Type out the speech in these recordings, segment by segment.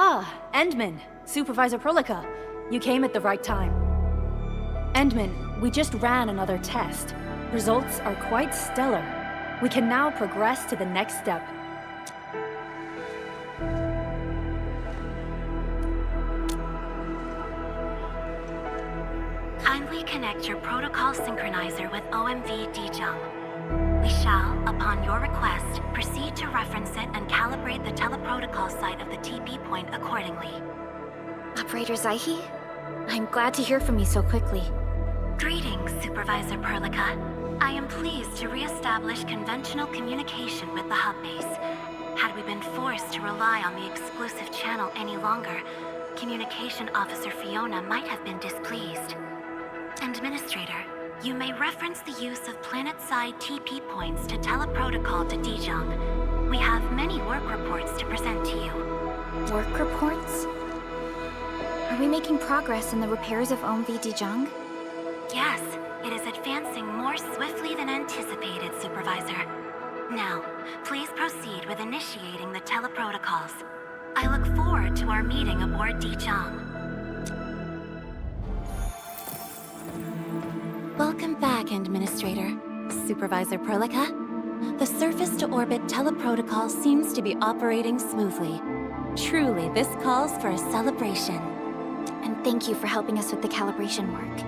Endman, Supervisor Prolica. You came at the right time. Endman, we just ran another test. Results are quite stellar. We can now progress to the next step. Kindly connect your protocol synchronizer with OMV Dijong. We shall, upon your request, proceed to reference it and calibrate the teleprotocol site of the TP point accordingly. Operator Zaihi? I'm glad to hear from you so quickly. Greetings, Supervisor Perlica. I am pleased to re-establish conventional communication with the hub base. Had we been forced to rely on the exclusive channel any longer, Communication Officer Fiona might have been displeased. Administrator, you may reference the use of planet-side TP points to teleprotocol to Dijong. We have many work reports to present to you. Work reports? Are we making progress in the repairs of OMV Dijong? Yes, it is advancing more swiftly than anticipated, Supervisor. Now, please proceed with initiating the teleprotocols. I look forward to our meeting aboard Dijong. Welcome back, Administrator. Supervisor Perlica. The surface-to-orbit teleprotocol seems to be operating smoothly. Truly, this calls for a celebration. And thank you for helping us with the calibration work.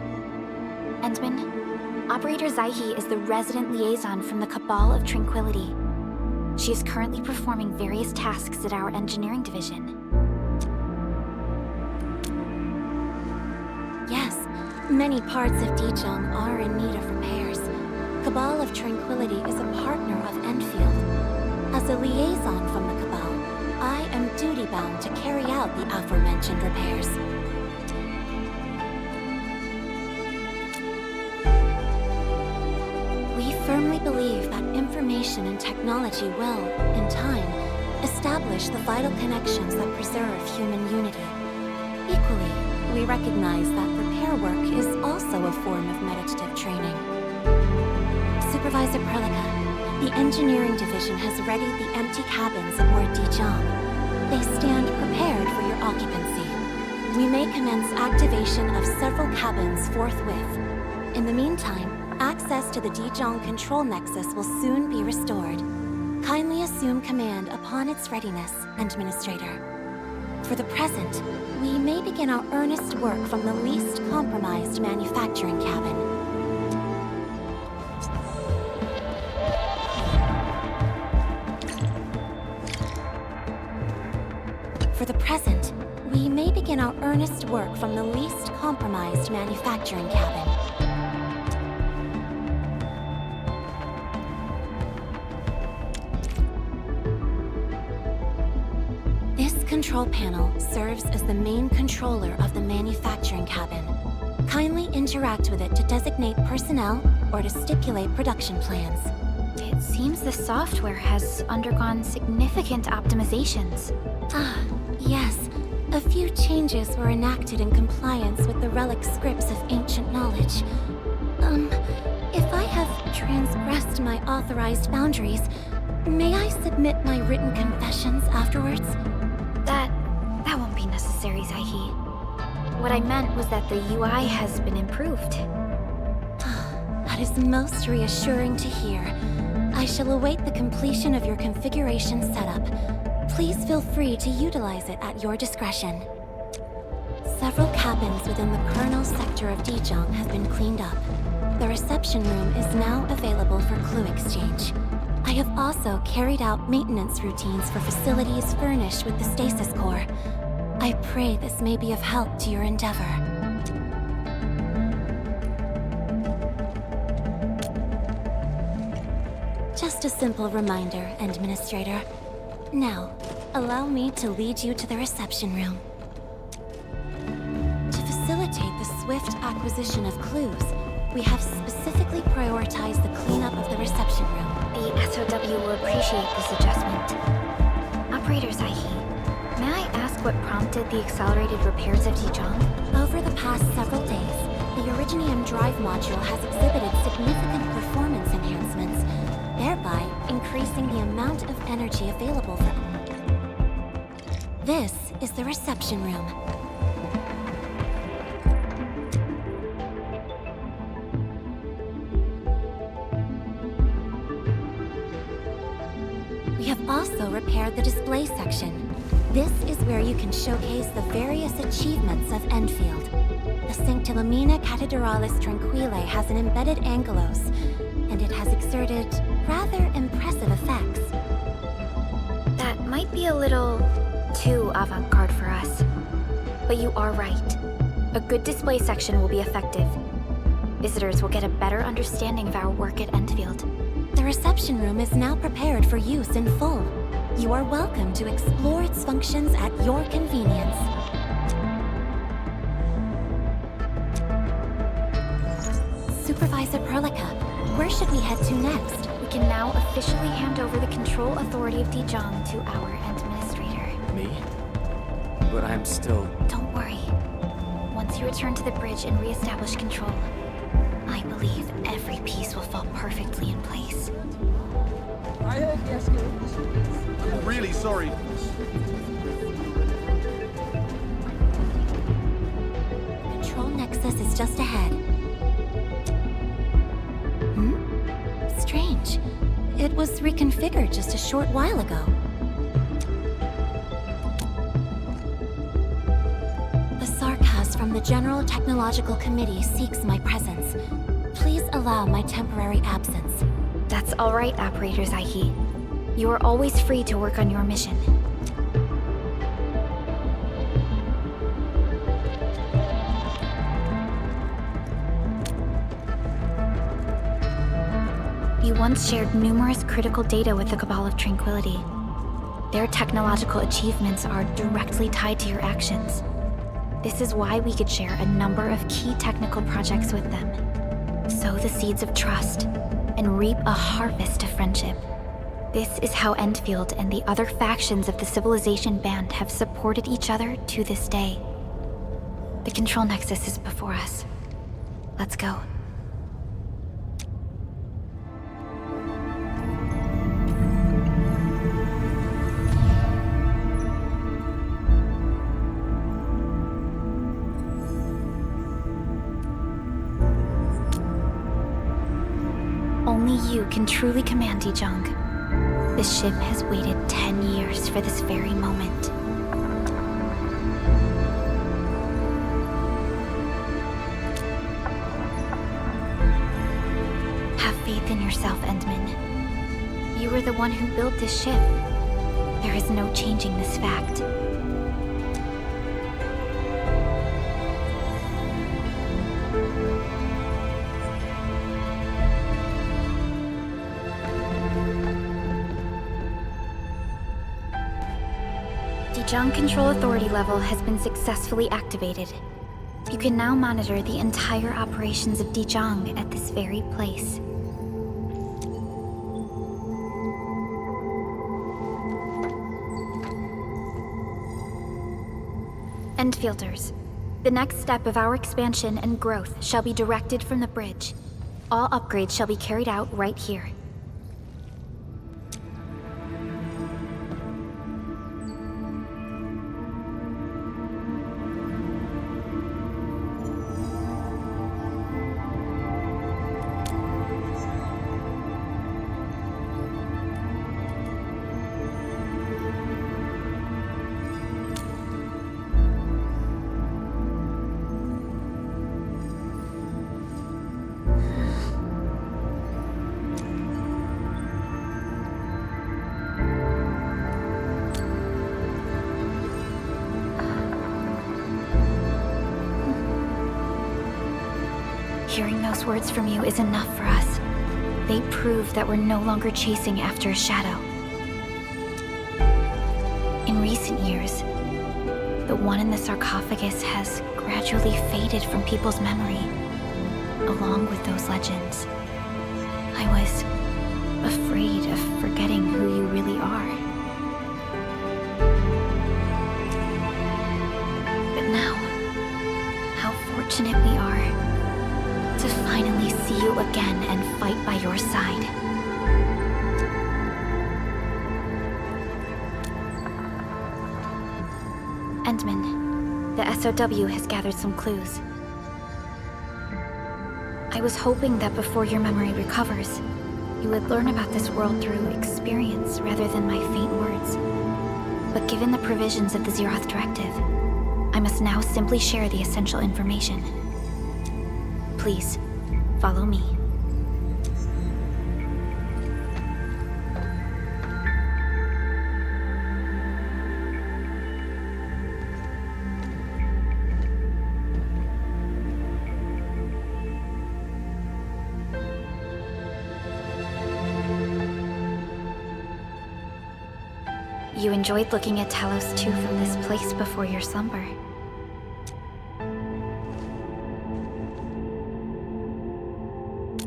Endman, Operator Zaihi is the resident liaison from the Cabal of Tranquility. She is currently performing various tasks at our engineering division. Yes, many parts of Dijong are in need of repairs. Cabal of Tranquility is a partner of EndField. As a liaison from the Cabal, I am duty-bound to carry out the aforementioned repairs. We firmly believe that information and technology will, in time, establish the vital connections that preserve human unity. Equally, we recognize that repair work is also a form of meditative training. Supervisor Perlica, the engineering division has readied the empty cabins aboard Dijong. They stand prepared for your occupancy. We may commence activation of several cabins forthwith. In the meantime, access to the Dijong control nexus will soon be restored. Kindly assume command upon its readiness, Administrator. For the present, we may begin our earnest work from the least compromised manufacturing cabin. For the present, we may begin our earnest work from the least compromised manufacturing cabin. This control panel serves as the main controller of the manufacturing cabin. Kindly interact with it to designate personnel or to stipulate production plans. It seems the software has undergone significant optimizations. Yes. A few changes were enacted in compliance with the relic scripts of ancient knowledge. If I have transgressed my authorized boundaries, may I submit my written confessions afterwards? That won't be necessary, Zaihi. What I meant was that the UI has been improved. That is most reassuring to hear. I shall await the completion of your configuration setup. Please feel free to utilize it at your discretion. Several cabins within the kernel sector of Dijong have been cleaned up. The reception room is now available for clue exchange. I have also carried out maintenance routines for facilities furnished with the stasis core. I pray this may be of help to your endeavor. Just a simple reminder, Administrator. Now, allow me to lead you to the reception room. To facilitate the swift acquisition of clues, we have specifically prioritized the cleanup of the reception room. The SOW will appreciate this adjustment. Operator Zaihi, may I ask what prompted the accelerated repairs of Dijong? Over the past several days, the Originium drive module has exhibited significant performance enhancements, thereby increasing the amount of energy available for... This is the reception room. We have also repaired the display section. This is where you can showcase the various achievements of EndField. The Sanctilumina Cathedralis Tranquile has an embedded angelos, and it has exerted rather impressive effects. That might be a little too avant-garde for us. But you are right. A good display section will be effective. Visitors will get a better understanding of our work at EndField. The reception room is now prepared for use in full. You are welcome to explore its functions at your convenience. Supervisor Perlica, where should we head to next? We can now officially hand over the control authority of Dijong to our administrator. Me? But I'm still... Don't worry. Once you return to the bridge and re-establish control, I believe every piece will fall perfectly in place. I'm really sorry. Control Nexus is just ahead. Strange. It was reconfigured just a short while ago. The Sarkaz from the General Technological Committee seeks my presence. Please allow my temporary absence. That's all right, Operator Zaihi. You are always free to work on your mission. You once shared numerous critical data with the Cabal of Tranquility. Their technological achievements are directly tied to your actions. This is why we could share a number of key technical projects with them. Sow the seeds of trust, and reap a harvest of friendship. This is how EndField and the other factions of the Civilization Band have supported each other to this day. The Control Nexus is before us. Let's go. Only you can truly command Dijong. This ship has waited 10 years for this very moment. Have faith in yourself, Endman. You were the one who built this ship. There is no changing this fact. Dijong Control Authority level has been successfully activated. You can now monitor the entire operations of Dijong at this very place. Endfielders, the next step of our expansion and growth shall be directed from the bridge. All upgrades shall be carried out right here. Hearing those words from you is enough for us. They prove that we're no longer chasing after a shadow. In recent years, the one in the sarcophagus has gradually faded from people's memory, along with those legends. I was afraid of forgetting who you really are. But now, how fortunate we are to finally see you again and fight by your side. Endman, the SOW has gathered some clues. I was hoping that before your memory recovers, you would learn about this world through experience rather than my faint words. But given the provisions of the Zeroth Directive, I must now simply share the essential information. Please, follow me. You enjoyed looking at Talos 2 from this place before your slumber.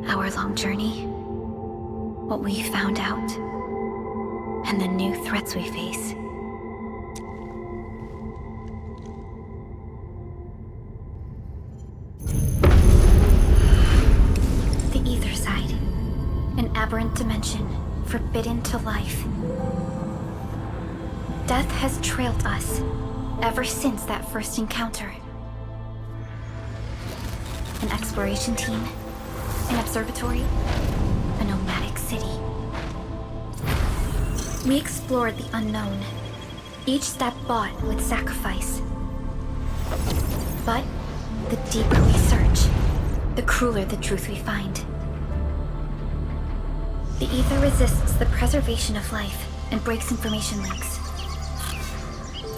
Our long journey, what we found out, and the new threats we face. The Ether Side, an aberrant dimension forbidden to life. Death has trailed us ever since that first encounter. An exploration team, an observatory, a nomadic city. We explored the unknown, each step bought with sacrifice. But the deeper we search, the crueler the truth we find. The Ether resists the preservation of life and breaks information links.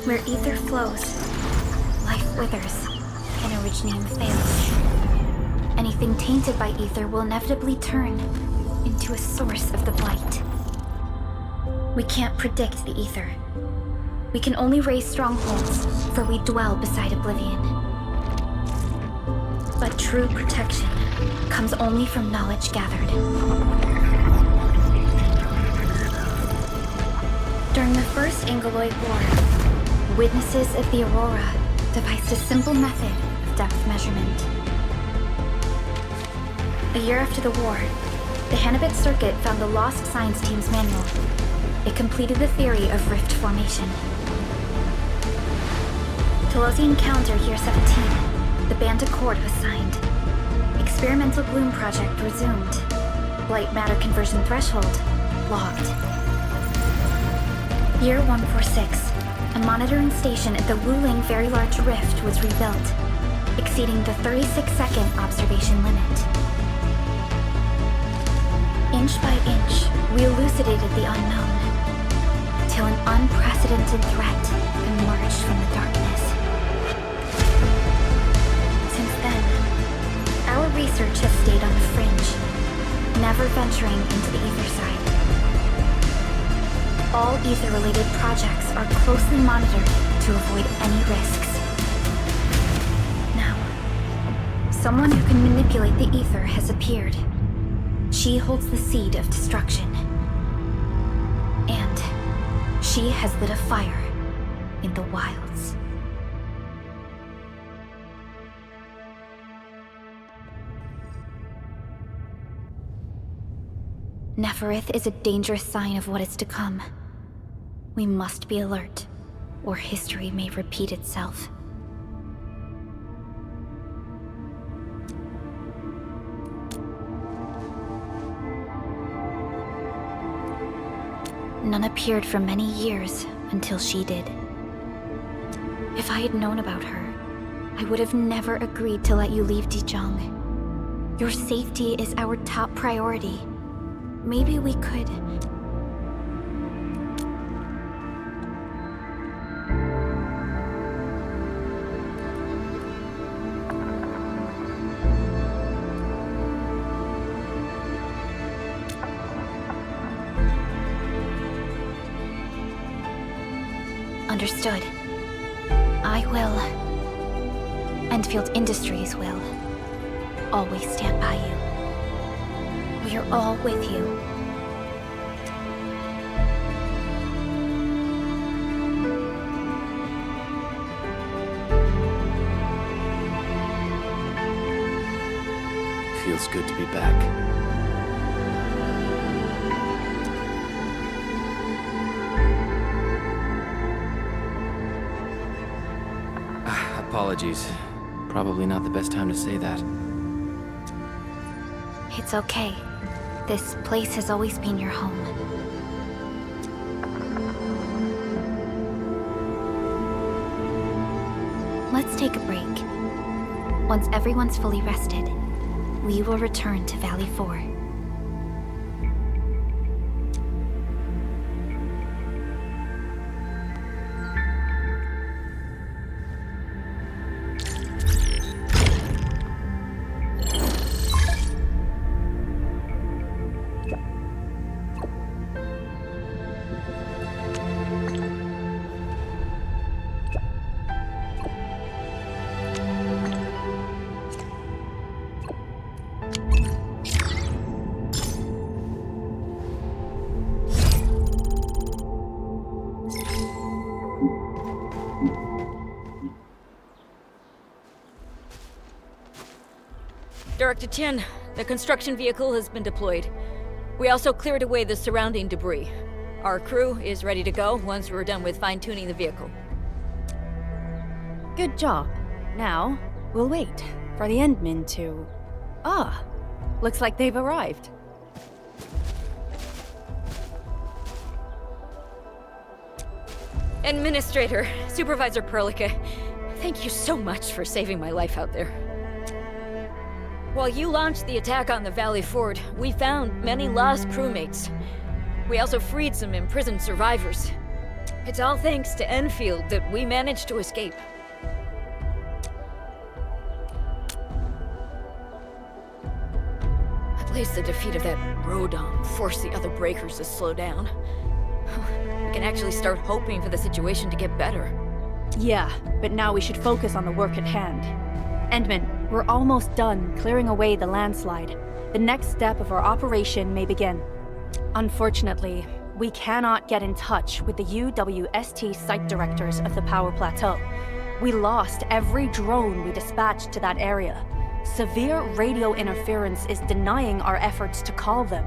Where Ether flows, life withers, and originium fails. Anything tainted by Ether will inevitably turn into a source of the blight. We can't predict the Ether. We can only raise strongholds, for we dwell beside oblivion. But true protection comes only from knowledge gathered. During the First Angoloid War, witnesses of the Aurora devised a simple method of depth measurement. A year after the war, the Hannibit Circuit found the lost science team's manual. It completed the theory of rift formation. Telosian calendar year 17, the Band Accord was signed. Experimental Bloom project resumed. Blight matter conversion threshold logged. Year 146. A monitoring station at the Wuling Very Large Rift was rebuilt, exceeding the 36-second observation limit. Inch by inch, we elucidated the unknown, till an unprecedented threat emerged from the darkness. Since then, our research has stayed on the fringe, never venturing into the Ether Side. All Ether-related projects are closely monitored to avoid any risks. Now, someone who can manipulate the Ether has appeared. She holds the seed of destruction. And she has lit a fire in the wilds. Neferith is a dangerous sign of what is to come. We must be alert, or history may repeat itself. None appeared for many years until she did. If I had known about her, I would have never agreed to let you leave Dijiang. Your safety is our top priority. Maybe we could... Understood. I will. EndField Industries will. Always stand by you. We are all with you. Feels good to be back. apologies. Probably not the best time to say that. It's okay. This place has always been your home. Let's take a break. Once everyone's fully rested, we will return to Valley 4. Director Chen, the construction vehicle has been deployed. We also cleared away the surrounding debris. Our crew is ready to go once we're done with fine-tuning the vehicle. Good job. Now, we'll wait for the Endmen to... Ah, looks like they've arrived. Administrator, Supervisor Perlica, thank you so much for saving my life out there. While you launched the attack on the Valley Ford, we found many lost crewmates. We also freed some imprisoned survivors. It's all thanks to EndField that we managed to escape. At least the defeat of that Rodon forced the other breakers to slow down. We can actually start hoping for the situation to get better. Yeah, but now we should focus on the work at hand. Endman, we're almost done clearing away the landslide. The next step of our operation may begin. Unfortunately, we cannot get in touch with the UWST site directors of the Power Plateau. We lost every drone we dispatched to that area. Severe radio interference is denying our efforts to call them.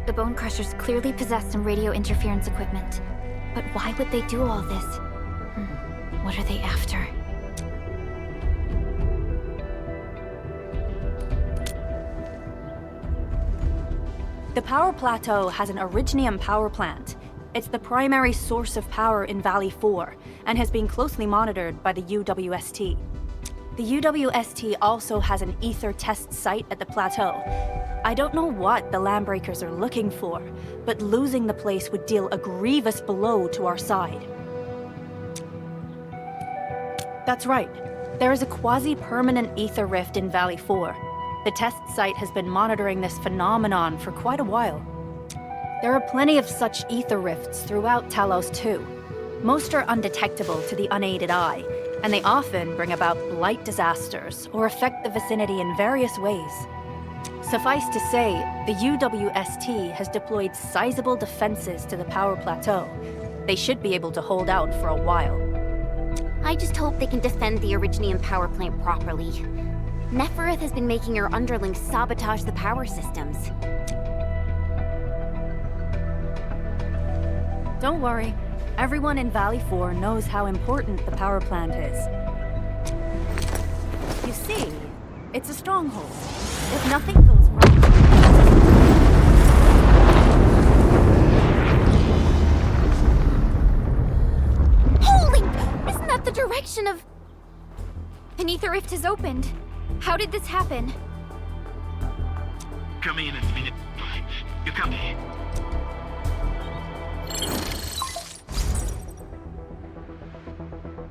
The Bone Crushers clearly possess some radio interference equipment. But why would they do all this? What are they after? The Power Plateau has an Originium power plant. It's the primary source of power in Valley 4, and has been closely monitored by the UWST. The UWST also has an ether test site at the plateau. I don't know what the Landbreakers are looking for, but losing the place would deal a grievous blow to our side. That's right. There is a quasi-permanent ether rift in Valley 4. The test site has been monitoring this phenomenon for quite a while. There are plenty of such ether rifts throughout Talos too. Most are undetectable to the unaided eye, and they often bring about blight disasters or affect the vicinity in various ways. Suffice to say, the UWST has deployed sizable defenses to the Power Plateau. They should be able to hold out for a while. I just hope they can defend the Originium power plant properly. Nefereth has been making her underlings sabotage the power systems. Don't worry. Everyone in Valley 4 knows how important the power plant is. You see, it's a stronghold. If nothing goes wrong... Holy! Isn't that the direction of... An ether rift has opened. How did this happen? Come in and minute. You come here.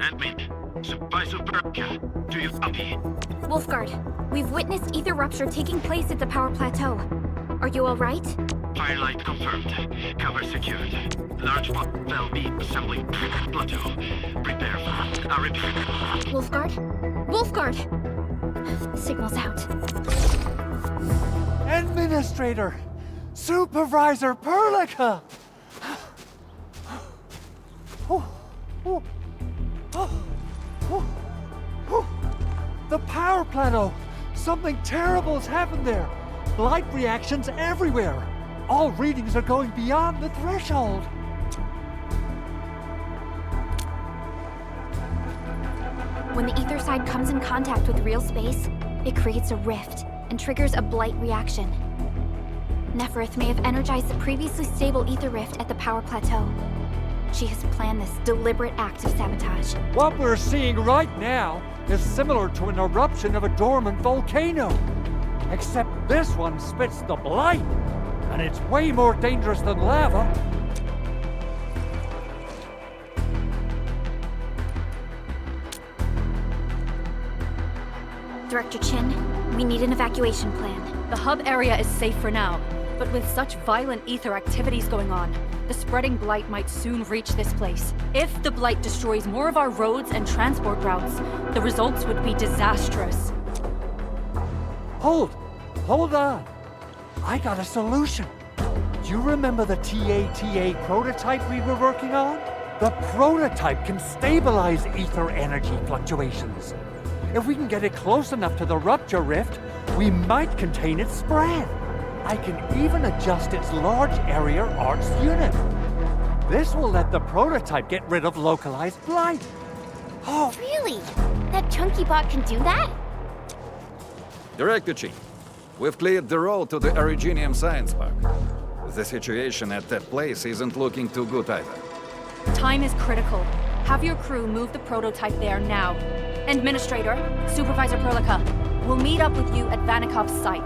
Admin, Supervisor Perlica, do you copy? Wolfguard, we've witnessed ether rupture taking place at the Power Plateau. Are you alright? Firelight confirmed. Cover secured. Large pot fell beam assembling. Plateau. Prepare for... I repeat. Wolfguard? Wolfguard! Signal's out. Administrator! Supervisor Perlica! The power plateau! Something terrible's happened there! Light reactions everywhere! All readings are going beyond the threshold! When the ether side comes in contact with real space, it creates a rift and triggers a blight reaction. Neferith may have energized the previously stable ether rift at the power plateau. She has planned this deliberate act of sabotage. What we're seeing right now is similar to an eruption of a dormant volcano. Except this one spits the blight, and it's way more dangerous than lava. Director Chin, we need an evacuation plan. The hub area is safe for now, but with such violent ether activities going on, the spreading blight might soon reach this place. If the blight destroys more of our roads and transport routes, the results would be disastrous. Hold on. I got a solution. Do you remember the TATA prototype we were working on? The prototype can stabilize ether energy fluctuations. If we can get it close enough to the rupture rift, we might contain its spread. I can even adjust its large area arcs unit. This will let the prototype get rid of localized blight. Oh, Really? That chunky bot can do that? Director Chief, we've cleared the road to the Originium Science Park. The situation at that place isn't looking too good either. Time is critical. Have your crew move the prototype there now. Administrator, Supervisor Perlica, we'll meet up with you at Vanikov's site.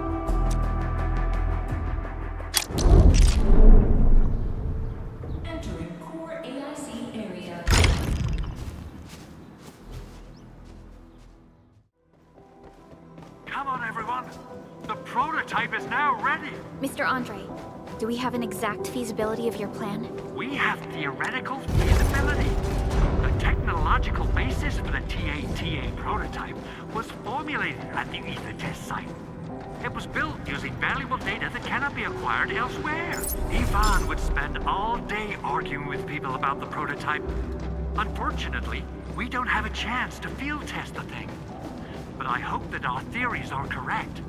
Entering core AIC area. come on, everyone. The prototype is now ready. Mr. Andre, do we have an exact feasibility of your plan? We have theoretical feasibility. The technological basis for the TATA prototype was formulated at the Ether test site. It was built using valuable data that cannot be acquired elsewhere. Ivan would spend all day arguing with people about the prototype. Unfortunately, we don't have a chance to field test the thing. But I hope that our theories are correct.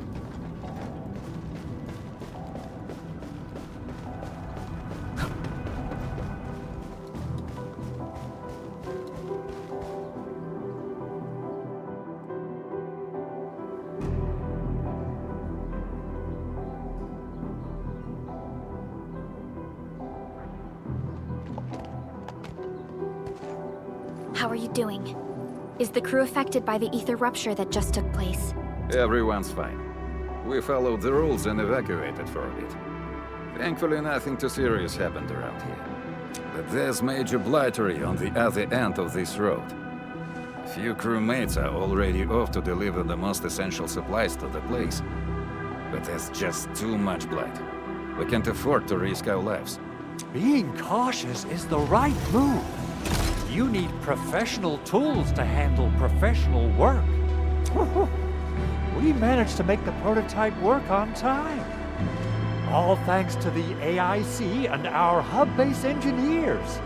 How are you doing? Is the crew affected by the ether rupture that just took place? Everyone's fine. We followed the rules and evacuated for a bit. Thankfully, nothing too serious happened around here. But there's major blightery on the other end of this road. A few crewmates are already off to deliver the most essential supplies to the place. But there's just too much blight. We can't afford to risk our lives. Being cautious is the right move. You need professional tools to handle professional work. We managed to make the prototype work on time. All thanks to the AIC and our hub-base engineers.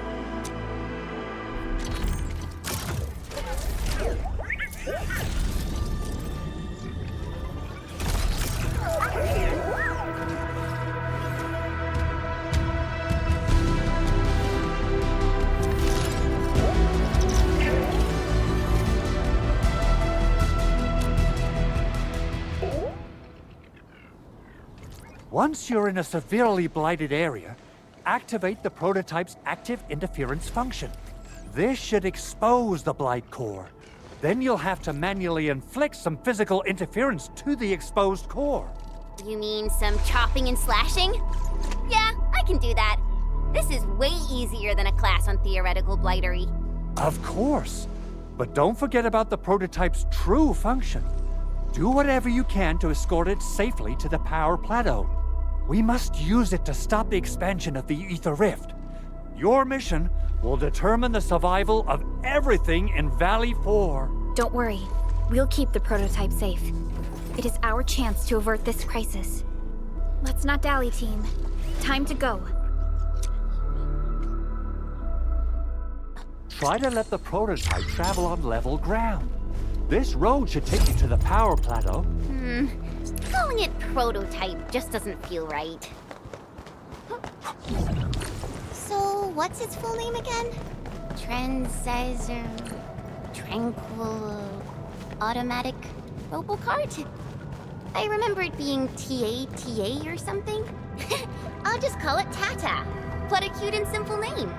Once you're in a severely blighted area, activate the prototype's active interference function. This should expose the blight core. Then you'll have to manually inflict some physical interference to the exposed core. You mean some chopping and slashing? Yeah, I can do that. This is way easier than a class on theoretical blightery. Of course. But don't forget about the prototype's true function. Do whatever you can to escort it safely to the power plateau. We must use it to stop the expansion of the Ether Rift. Your mission will determine the survival of everything in Valley 4. Don't worry. We'll keep the prototype safe. It is our chance to avert this crisis. Let's not dally, team. Time to go. Try to let the prototype travel on level ground. This road should take you to the power plateau. Calling it prototype just doesn't feel right. tranquil, automatic robocart? I remember it being TATA or something. I'll just call it Tata. What a cute and simple name.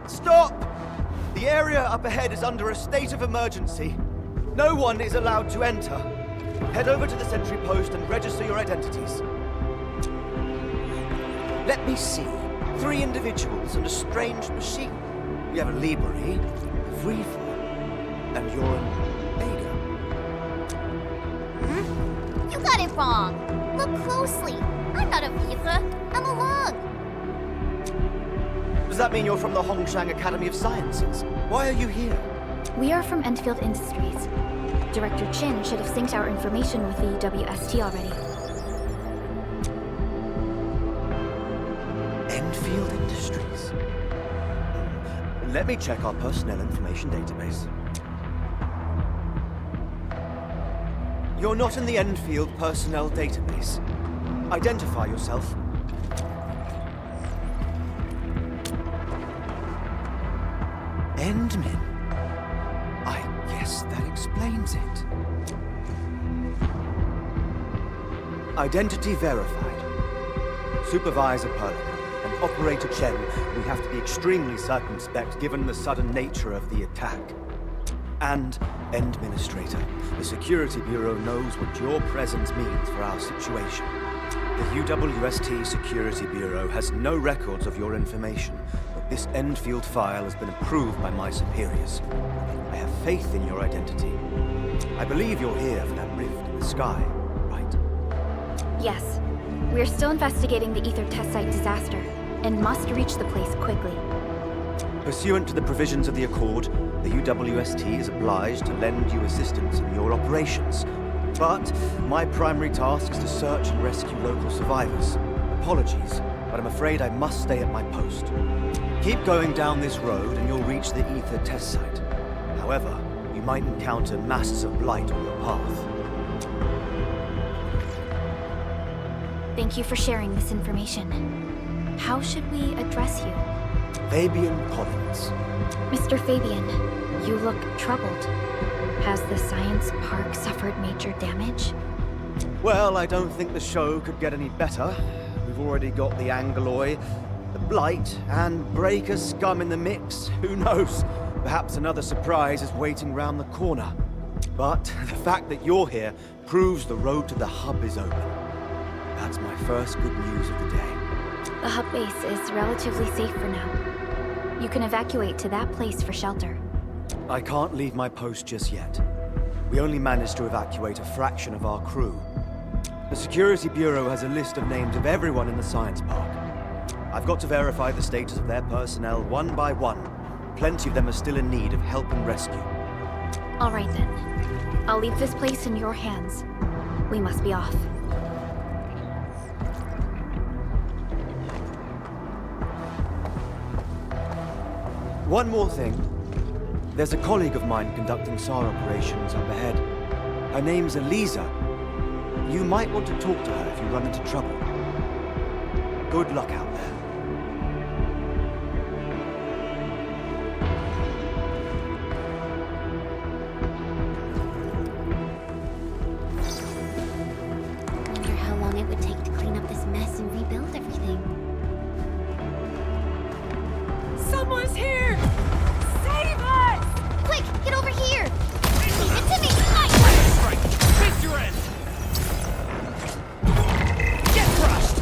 Stop! The area up ahead is under a state of emergency. No one is allowed to enter. Head over to the sentry post and register your identities. Let me see. 3 individuals and a strange machine. We have a Libri, a Freeform, and you're an Aga. You got it wrong. Look closely. I'm not a Viva. I'm a Lung. Does that mean you're from the Hongshan Academy of Sciences? Why are you here? We are from EndField Industries. Director Chin should have synced our information with the WST already. EndField Industries. Let me check our personnel information database. You're not in the EndField personnel database. Identify yourself. Endmin. I guess that explains it. Identity verified. Supervisor Perlica and Operator Chen, we have to be extremely circumspect given the sudden nature of the attack. And Administrator, the Security Bureau knows what your presence means for our situation. The UWST Security Bureau has no records of your information, but this EndField file has been approved by my superiors. I have faith in your identity. I believe you're here for that rift in the sky, right? Yes. We're still investigating the Ether test site disaster, and must reach the place quickly. Pursuant to the provisions of the Accord, the UWST is obliged to lend you assistance in your operations. But my primary task is to search and rescue local survivors. Apologies, but I'm afraid I must stay at my post. Keep going down this road and you'll reach the Ether test site. However, you might encounter masses of blight on your path. Thank you for sharing this information. How should we address you? Fabian Collins. Mr. Fabian, you look troubled. Has the science park suffered major damage? Well, I don't think the show could get any better. We've already got the Angeloy, the Blight, and Breaker scum in the mix. Who knows? Perhaps another surprise is waiting round the corner. But the fact that you're here proves the road to the hub is open. That's my first good news of the day. The hub base is relatively safe for now. You can evacuate to that place for shelter. I can't leave my post just yet. We only managed to evacuate a fraction of our crew. The Security Bureau has a list of names of everyone in the science park. I've got to verify the status of their personnel one by one. Plenty of them are still in need of help and rescue. All right then. I'll leave this place in your hands. We must be off. One more thing. There's a colleague of mine conducting SAR operations up ahead. Her name's Eliza. You might want to talk to her if you run into trouble. Good luck out there. Wonder how long it would take to clean up this mess and rebuild everything. Someone's here! Save us! Quick, get over here! Leave it to me! Right! Face your end! Get crushed!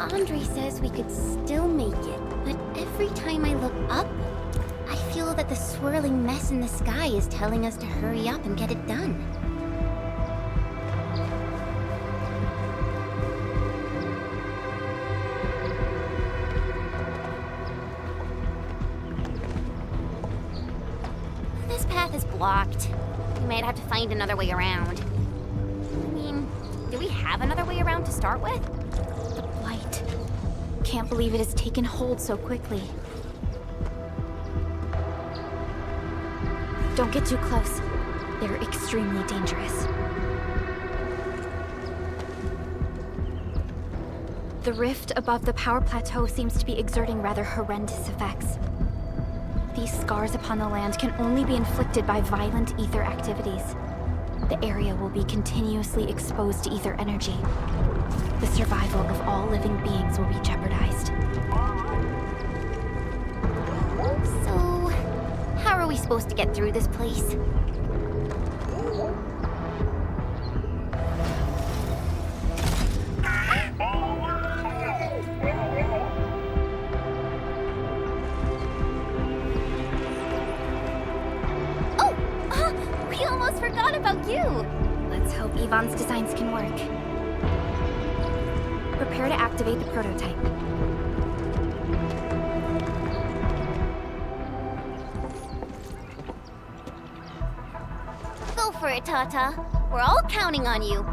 Andre says we could still make it, but every time I look up, I feel that the swirling mess in the sky is telling us to hurry up and get it done. This path is blocked. We might have to find another way around. I mean, Do we have another way around to start with? The blight. Can't believe it has taken hold so quickly. Don't get too close. They're extremely dangerous. The rift above the power plateau seems to be exerting rather horrendous effects. These scars upon the land can only be inflicted by violent ether activities. The area will be continuously exposed to ether energy. The survival of all living beings will be jeopardized. So, how are we supposed to get through this place? We almost forgot about you! Let's hope Yvonne's designs can work. Prepare to activate the prototype. Go for it, Tata. We're all counting on you.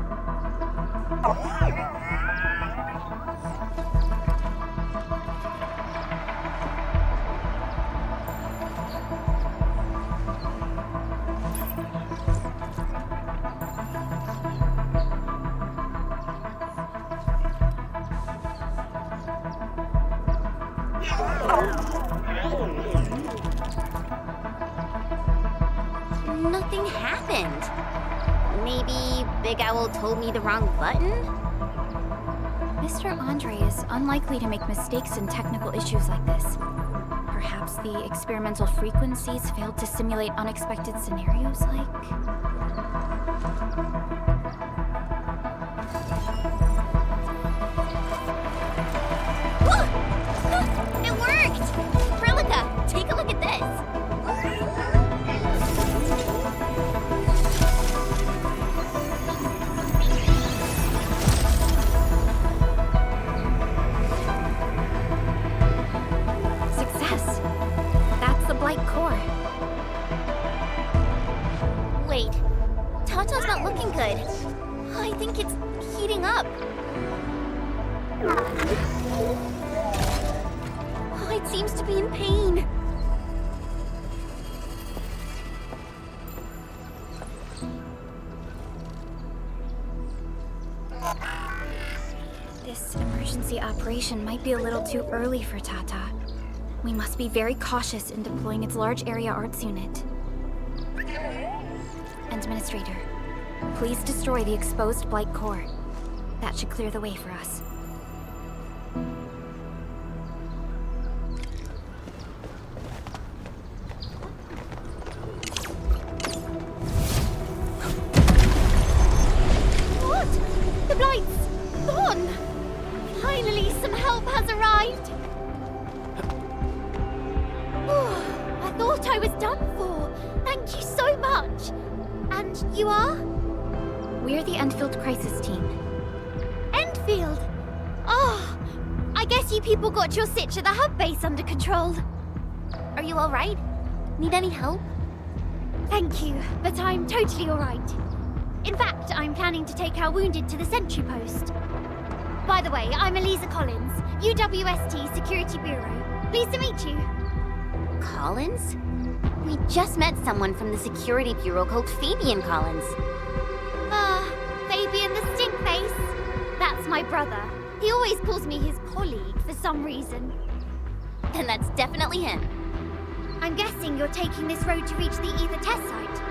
Nothing happened. Maybe Big Owl told me the wrong button? Mr. Andre is unlikely to make mistakes in technical issues like this. Perhaps the experimental frequencies failed to simulate unexpected scenarios like... It worked! Prilica, take a look at this. Success! That's the Blight core. Wait, Tata's not looking good. I think it's heating up. It seems to be in pain. This emergency operation might be a little too early for Tata. We must be very cautious in deploying its large area arts unit. Administrator, please destroy the exposed Blight core. That should clear the way for us. The Blight's gone! Finally, some help has arrived! Oh, I thought I was done for. Thank you so much. And you are? We're the EndField crisis team. EndField? Oh, I guess you people got your sitch at the hub base under control. Are you alright? Need any help? Thank you, but I'm totally alright. In fact, I'm planning to take our wounded to the sentry post. By the way, I'm Eliza Collins, UWST Security Bureau. Pleased to meet you. Collins? We just met someone from the Security Bureau called Fabian Collins. Fabian the Stinkface. That's my brother. He always calls me his colleague for some reason. Then that's definitely him. I'm guessing you're taking this road to reach the Ether test site.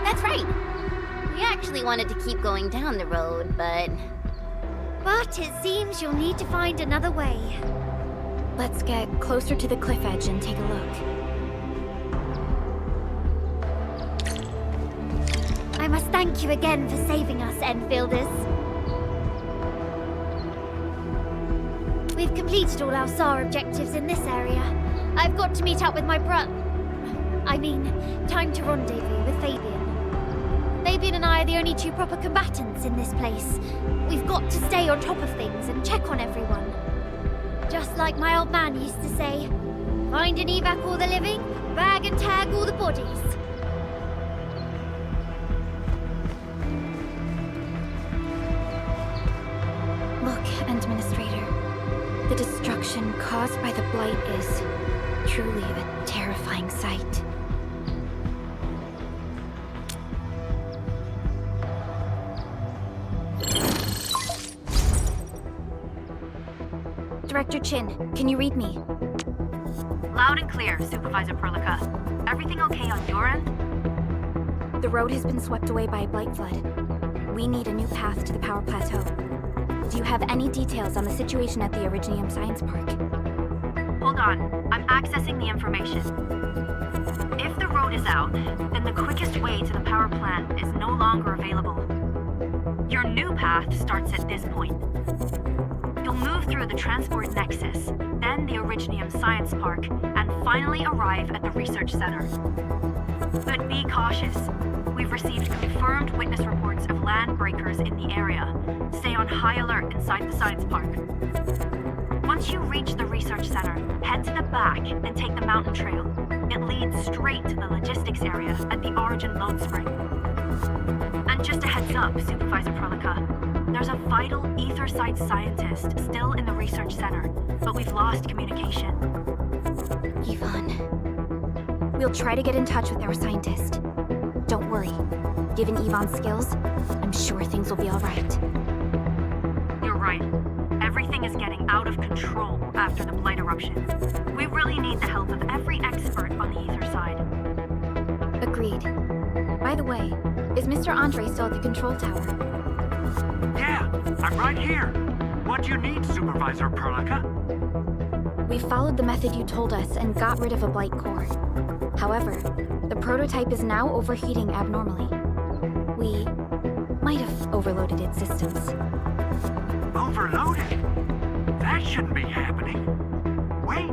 That's right. We actually wanted to keep going down the road, but it seems you'll need to find another way. Let's get closer to the cliff edge and take a look. I must thank you again for saving us, EndFielders. We've completed all our SAR objectives in this area. I've got to meet up with my time to rendezvous with Fabian. Fabian and I are the only two proper combatants in this place. We've got to stay on top of things and check on everyone. Just like my old man used to say, find and evac all the living, bag and tag all the bodies. destruction caused by the Blight is truly a terrifying sight. Director Chin, can you read me? Loud and clear, Supervisor Perlica. Everything okay on your end? The road has been swept away by a Blight flood. We need a new path to the power plateau. Do you have any details on the situation at the Originium Science Park? Hold on, I'm accessing the information. If the road is out, then the quickest way to the power plant is no longer available. Your new path starts at this point. You'll move through the transport nexus, then the Originium Science Park, and finally arrive at the research center. But be cautious. We've received confirmed witness reports of land breakers in the area. Stay on high alert inside the science park. Once you reach the research center, head to the back and take the mountain trail. It leads straight to the logistics area at the Origin Load Spring. And just a heads up, Supervisor Perlica. There's a vital ether-site scientist still in the research center, but we've lost communication. Yvonne. We'll try to get in touch with our scientist. Don't worry. Given Yvonne's skills, I'm sure things will be all right. You're right. Everything is getting out of control after the Blight eruption. We really need the help of every expert on the ether side. Agreed. By the way, is Mr. Andre still at the control tower? Yeah, I'm right here. What do you need, Supervisor Perlica? We followed the method you told us and got rid of a Blight core. However, the prototype is now overheating abnormally. We might have overloaded its systems. Overloaded? That shouldn't be happening. Wait,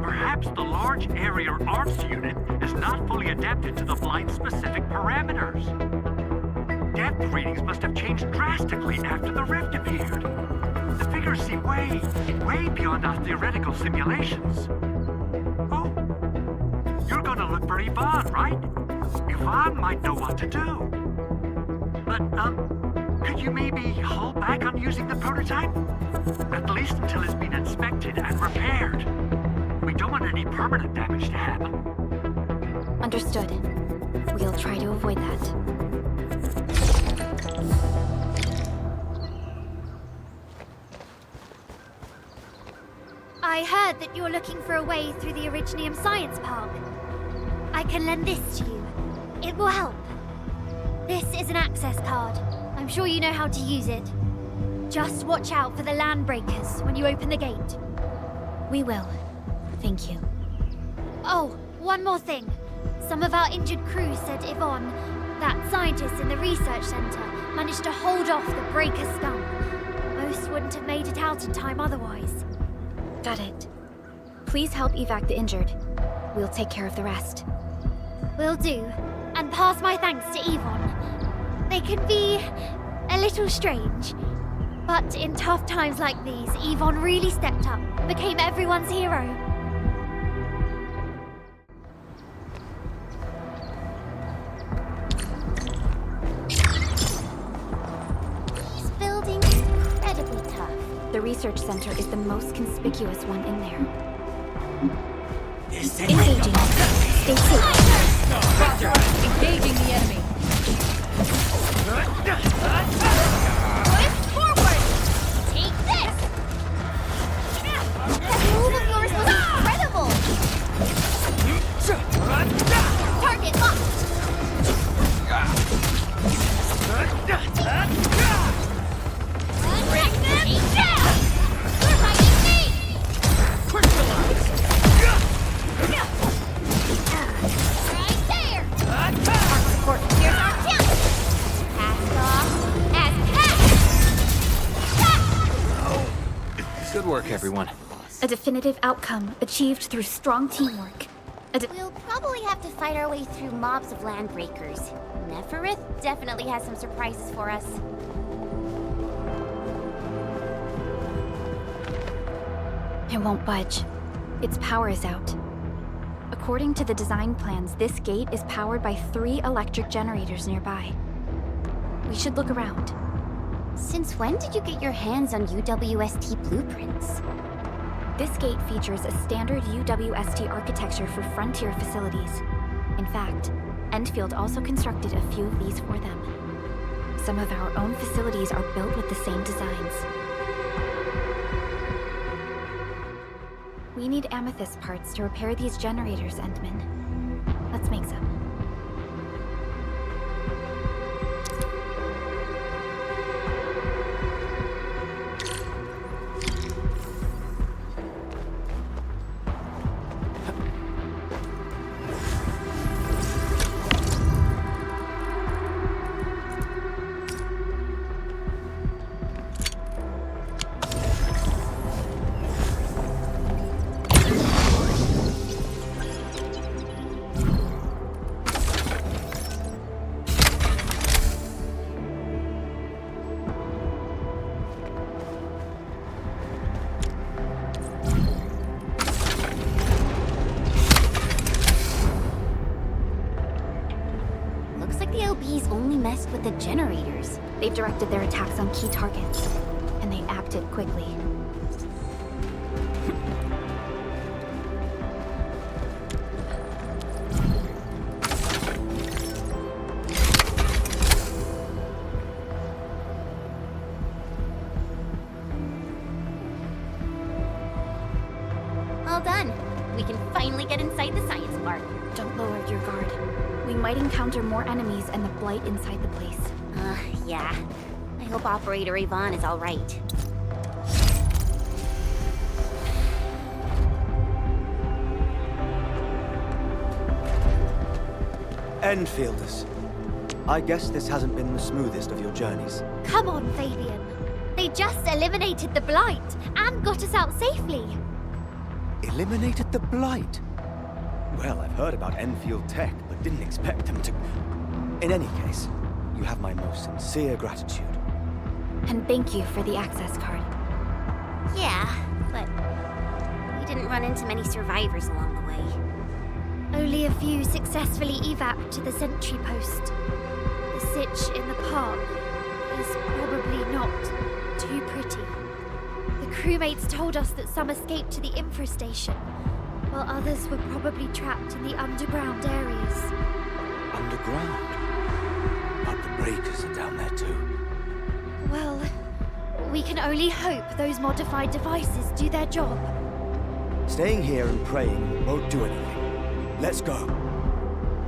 perhaps the large area arts unit is not fully adapted to the Blight-specific parameters. Depth readings must have changed drastically after the rift appeared. The figures seem way beyond our theoretical simulations. Oh, you're gonna look for Yvonne, right? Yvonne might know what to do. But, could you maybe hold back on using the prototype? At least until it's been inspected and repaired. We don't want any permanent damage to happen. Understood. We'll try to avoid that. I heard that you're looking for a way through the Originium Science Park. I can lend this to you. It will help. This is an access card. I'm sure you know how to use it. Just watch out for the land breakers when you open the gate. We will. Thank you. Oh, one more thing. Some of our injured crew said Yvonne, that scientist in the research center, managed to hold off the breaker scum. Most wouldn't have made it out in time otherwise. Got it. Please help evac the injured. We'll take care of the rest. Will do. And pass my thanks to Yvonne. They can be a little strange. But in tough times like these, Yvonne really stepped up, became everyone's hero. These buildings are incredibly tough. The research center is the most conspicuous one in there. Engaging. Stay safe. Roger. Engaging the enemy. Push forward! Take this! That move of yours was incredible! Target locked! Take down! You're fighting me! Right there! Support. Here's our chance! Passed off as passed! Good work, everyone. A definitive outcome achieved through strong teamwork. We'll probably have to fight our way through mobs of land breakers. Neferith definitely has some surprises for us. It won't budge. Its power is out. According to the design plans, this gate is powered by 3 electric generators nearby. We should look around. Since when did you get your hands on UWST blueprints? This gate features a standard UWST architecture for frontier facilities. In fact, EndField also constructed a few of these for them. Some of our own facilities are built with the same designs. We need amethyst parts to repair these generators, Endman. Let's make some. With the generators. They've directed their attacks on key targets, and they acted quickly. All done. We can finally get inside the science park. Don't lower your guard. We might encounter more enemies and the Blight inside the place. Yeah. I hope Operator Yvonne is all right. EndFielders. I guess this hasn't been the smoothest of your journeys. Come on, Fabian. They just eliminated the Blight and got us out safely. Eliminated the Blight? Well, I've heard about EndField tech, but didn't expect them to... In any case, you have my most sincere gratitude. And thank you for the access card. Yeah, but we didn't run into many survivors along the way. Only a few successfully evac'd to the sentry post. The sitch in the park is probably not too pretty. The crewmates told us that some escaped to the infrastation, while others were probably trapped in the underground areas. Underground? But the breakers are down there too. Well, we can only hope those modified devices do their job. Staying here and praying won't do anything. Let's go.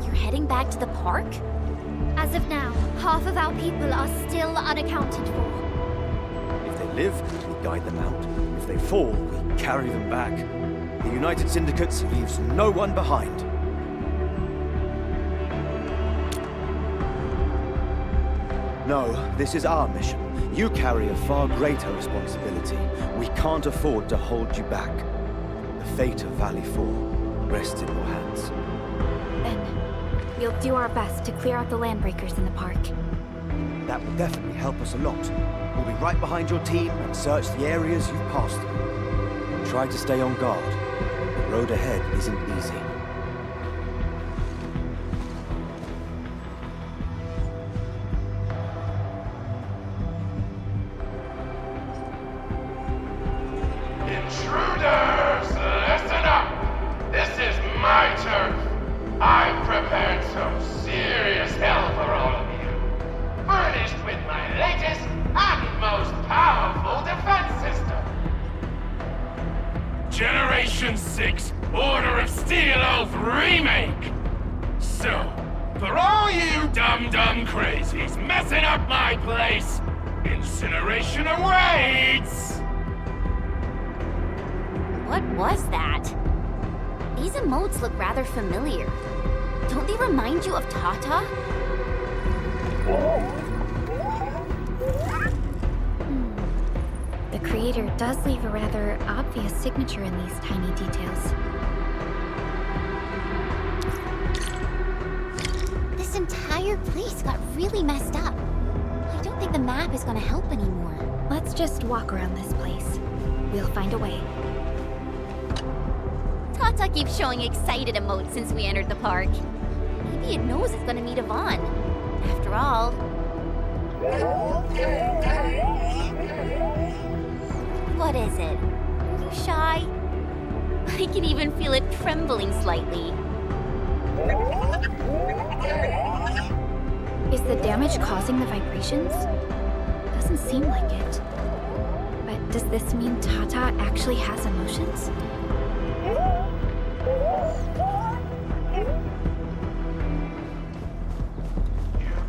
You're heading back to the park? As of now, half of our people are still unaccounted for. If they live, we guide them out. If they fall, we carry them back. The United Syndicates leaves no one behind. No, this is our mission. You carry a far greater responsibility. We can't afford to hold you back. The fate of Valley 4 rests in your hands. Then, we'll do our best to clear out the landbreakers in the park. That will definitely help us a lot. We'll be right behind your team and search the areas you've passed through. Try to stay on guard. The road ahead isn't easy. Intruders, listen up! This is my turf. I've prepared some serious hell for all of you. Furnished with my latest and most powerful defense system. Generation 6 Order of Steel Oath Remake! So, for all you dumb crazies messing up my place, incineration awaits! What was that? These emotes look rather familiar. Don't they remind you of Tata? The creator does leave a rather obvious signature in these tiny details. This entire place got really messed up. I don't think the map is gonna help anymore. Let's just walk around this place. We'll find a way. Tata keeps showing excited emotes since we entered the park. Maybe it knows it's gonna meet Yvonne. After all... What is it? Are you shy? I can even feel it trembling slightly. Is the damage causing the vibrations? Doesn't seem like it. But does this mean Tata actually has emotions?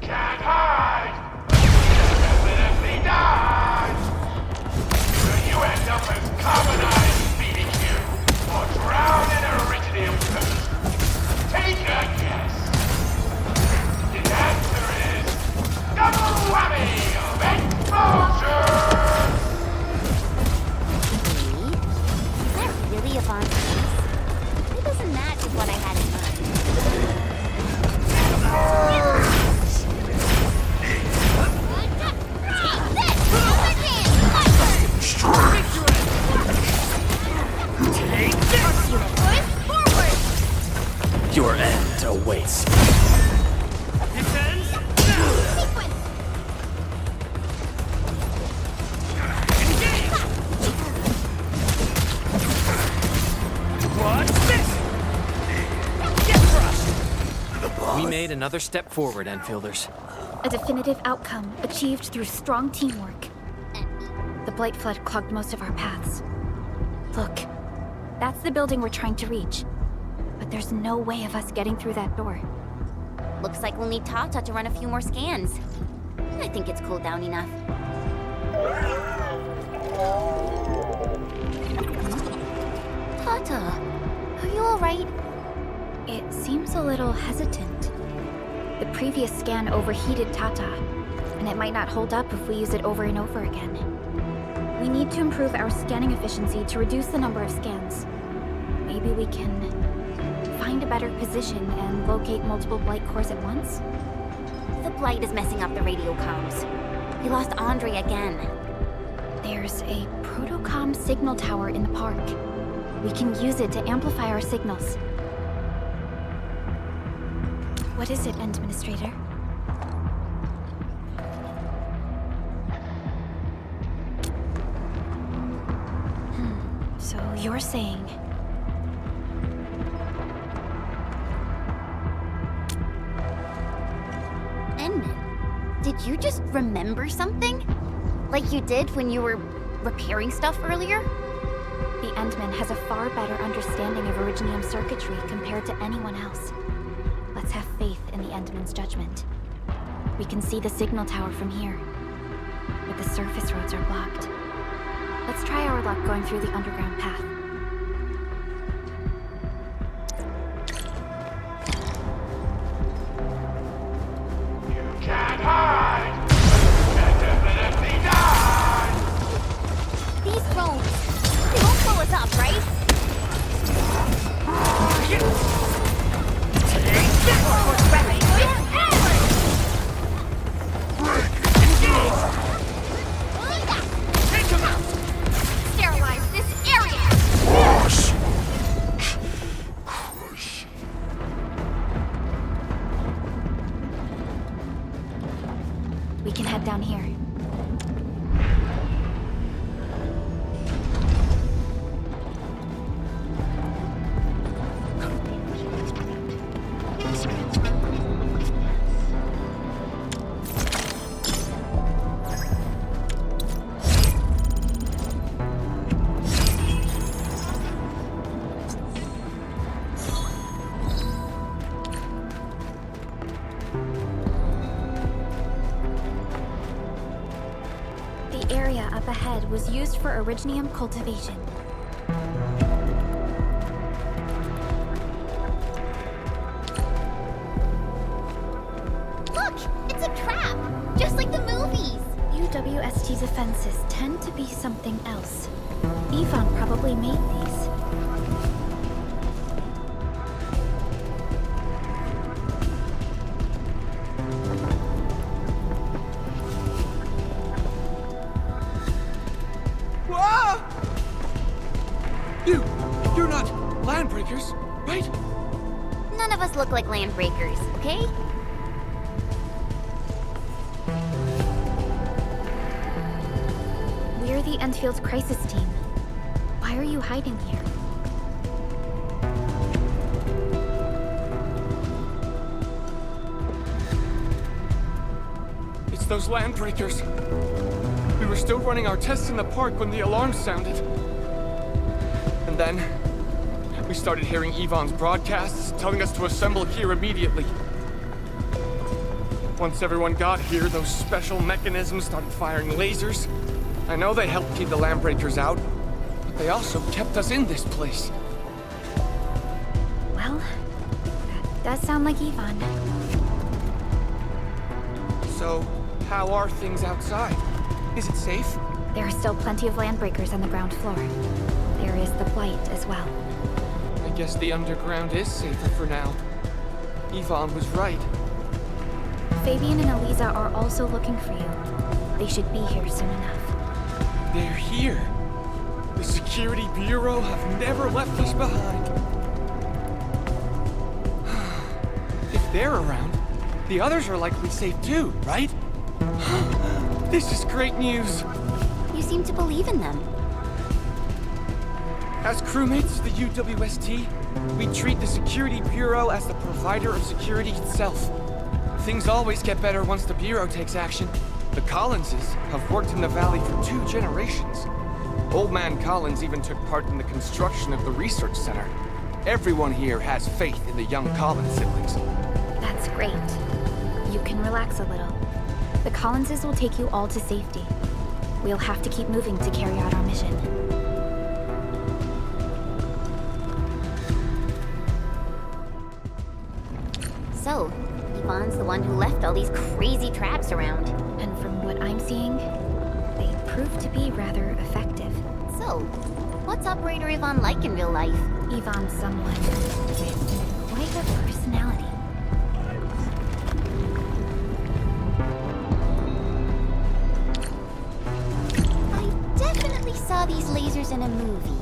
Can't hide! Definitely die! Will you end up as carbonized feeding you, or drown in Originium first? Take a guess! The answer is double whammy of exposure! Is that really a Bond piece? It doesn't match with what I had in mind. Your end awaits. We made another step forward, EndFielders. A definitive outcome achieved through strong teamwork. The Blight Flood clogged most of our paths. Look, that's the building we're trying to reach. But there's no way of us getting through that door. Looks like we'll need Tata to run a few more scans. I think it's cooled down enough. Tata, are you alright? It seems a little hesitant. The previous scan overheated Tata, and it might not hold up if we use it over and over again. We need to improve our scanning efficiency to reduce the number of scans. Maybe we can find a better position and locate multiple Blight cores at once? The Blight is messing up the radio comms. We lost Andre again. There's a protocom signal tower in the park. We can use it to amplify our signals. What is it, Administrator? So you're saying... Enman, did you just remember something? Like you did when you were repairing stuff earlier? The Endman has a far better understanding of Originium circuitry compared to anyone else. Let's have faith in the Endman's judgment. We can see the signal tower from here, but the surface roads are blocked. Let's try our luck going through the underground path. You can't hide! You definitely die! These drones, they won't blow us up, right? Sterilize this area! We can head down here. The area up ahead was used for Originium cultivation. Look! It's a trap! Just like the movies! UWST's defenses tend to be something else. Yvonne probably made these. You're not landbreakers, right? None of us look like landbreakers, okay? We're the EndField crisis team. Why are you hiding here? those land breakers. We were still running our tests in the park when the alarm sounded. And then, we started hearing Yvonne's broadcasts telling us to assemble here immediately. Once everyone got here, those special mechanisms started firing lasers. I know they helped keep the land breakers out, but they also kept us in this place. Well, that does sound like Yvonne. So, how are things outside? Is it safe? There are still plenty of land breakers on the ground floor. There is the Blight as well. I guess the underground is safer for now. Yvonne was right. Fabian and Eliza are also looking for you. They should be here soon enough. They're here. The Security Bureau have never left us behind. If they're around, the others are likely safe too, right? This is great news. You seem to believe in them. As crewmates of the UWST, we treat the Security Bureau as the provider of security itself. Things always get better once the Bureau takes action. The Collinses have worked in the Valley for 2 generations. Old Man Collins even took part in the construction of the research center. Everyone here has faith in the young Collins siblings. That's great. You can relax a little. The Collinses will take you all to safety. We'll have to keep moving to carry out our mission. So, Yvonne's the one who left all these crazy traps around. And from what I'm seeing, they prove to be rather effective. So, what's Operator Yvonne like in real life? Yvonne's someone with quite a personality. I definitely saw these lasers in a movie.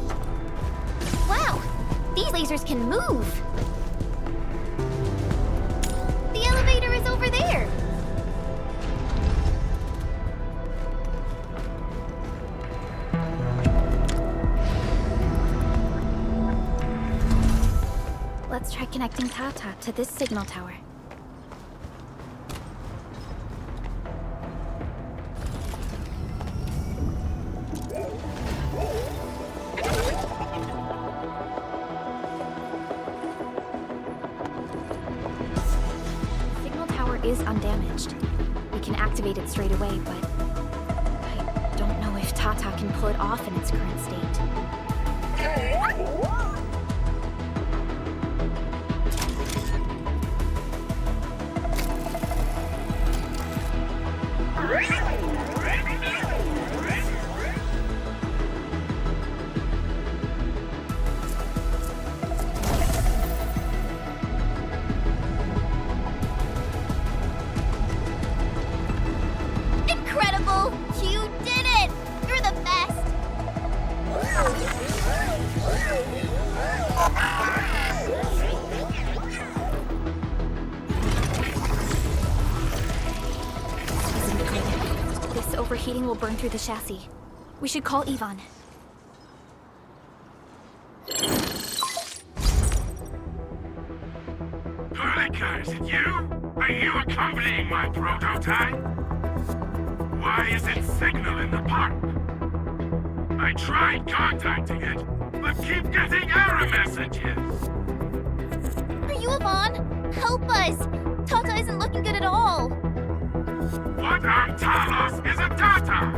Wow! These lasers can move! The elevator is over there! Let's try connecting Tata to this signal tower. Signal tower is undamaged. We can activate it straight away, but I don't know if Tata can pull it off in its current state. Incredible! You did it! You're the best! This overheating will burn through the chassis. We should call Yvonne. Perlica, is it you? Are you accompanying my prototype? Why is it signaling the park? I tried contacting it, but keep getting error messages. Are you Yvonne? Help us! Tata isn't looking good at all. What on Talos is a Tata?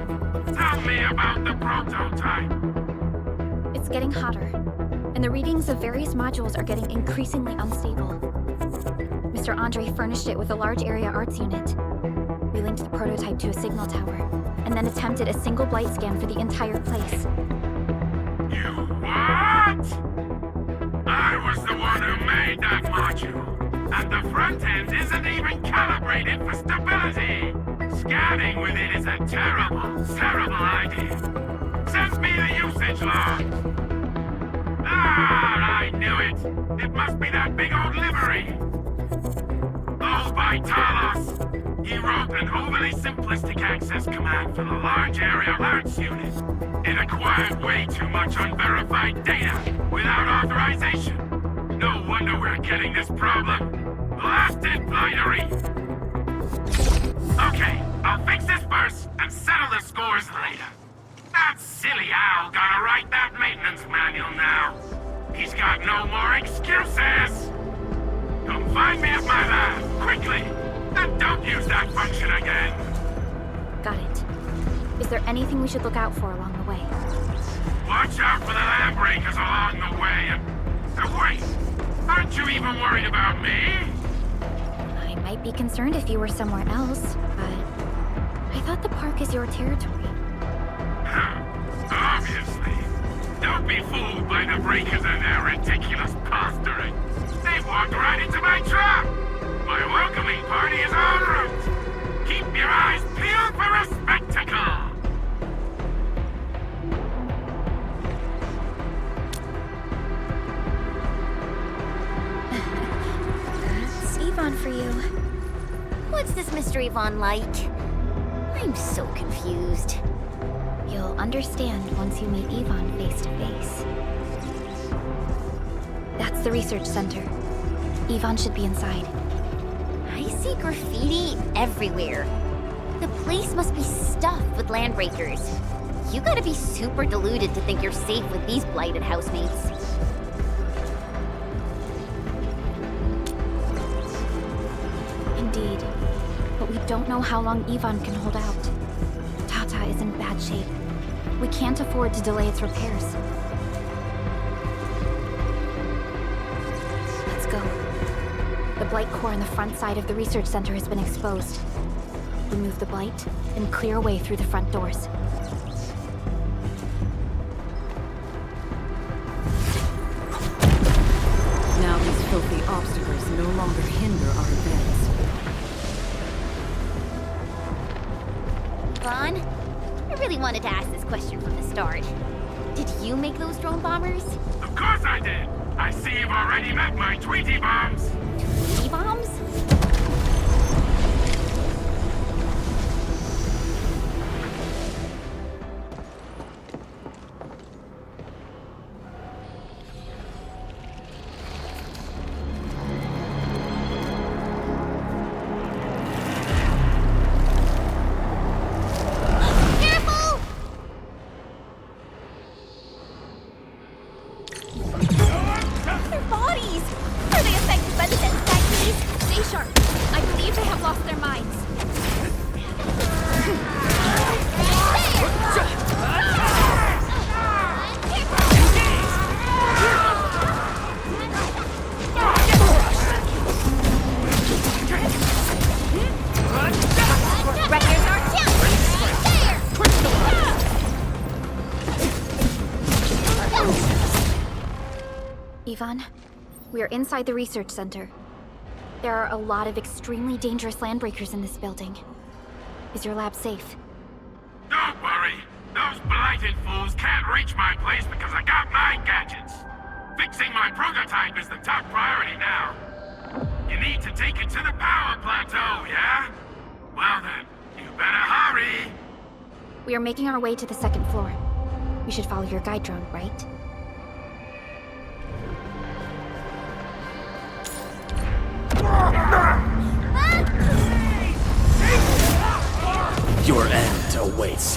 Tell me about the prototype. It's getting hotter, and the readings of various modules are getting increasingly unstable. Mr. Andre furnished it with a large area arts unit. We linked the prototype to a signal tower, and then attempted a single blight scan for the entire place. You what? I was the one who made that module, and the front end isn't even calibrated for stability. Scanning with it is a terrible, terrible idea. Send me the usage log. Ah, I knew it. It must be that big old livery. Oh, by Talos! He wrote an overly simplistic access command for the large area arts unit. It acquired way too much unverified data without authorization. No wonder we're getting this problem. Blasted blightery! Okay, I'll got no more excuses! Come find me at my lab, quickly! And don't use that function again! Got it. Is there anything we should look out for along the way? Watch out for the land breakers along the way, and wait! Aren't you even worried about me? I might be concerned if you were somewhere else, but I thought the park is your territory. Obviously. Don't be fooled by the breakers and their ridiculous posturing. They've walked right into my trap! My welcoming party is en route! Keep your eyes peeled for a spectacle! That's Yvonne for you. What's this Mr. Yvonne like? I'm so confused. You'll understand once you meet Yvonne face to face. That's the research center. Yvonne should be inside. I see graffiti everywhere. The place must be stuffed with landbreakers. You gotta be super deluded to think you're safe with these blighted housemates. Indeed. But we don't know how long Yvonne can hold out. Tata is in bad shape. We can't afford to delay its repairs. Let's go. The blight core on the front side of the research center has been exposed. Remove the blight, and clear a way through the front doors. Now these filthy obstacles no longer hinder our advance. Vaughn, I really wanted to ask this question from the start. Did you make those drone bombers? Of course I did! I see you've already met my Tweety bombs! Tweety bombs? Yvonne, we are inside the research center. There are a lot of extremely dangerous landbreakers in this building. Is your lab safe? Don't worry! Those blighted fools can't reach my place because I got my gadgets! Fixing my prototype is the top priority now. You need to take it to the power plateau, yeah? Well then, you better hurry! We are making our way to the second floor. We should follow your guide drone, right? Your end awaits.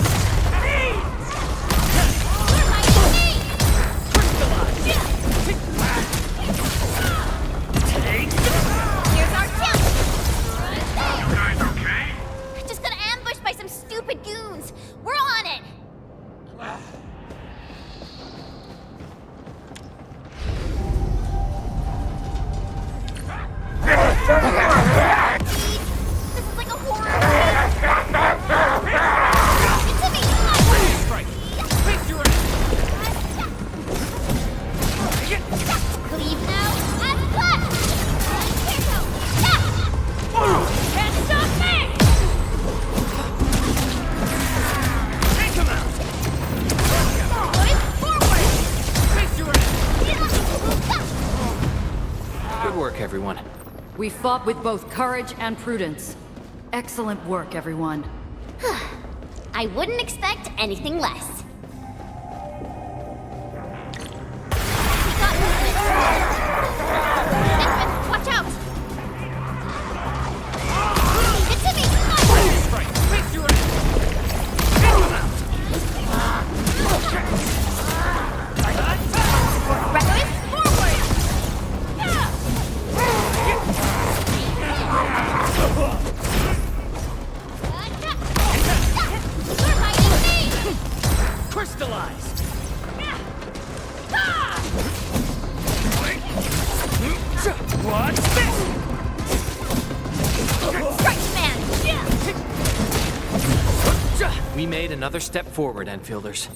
Here's our jump! You guys okay? Just got ambushed by some stupid goons. We're on it! This is like a horror movie. It's me! Cleave now and cut! Can't stop me! Take him out! Good work, everyone. We fought with both courage and prudence. Excellent work, everyone. I wouldn't expect anything less. We got movement. Edmund, watch out! It's to me! Reckless, forward! We made another step forward, Enfielders.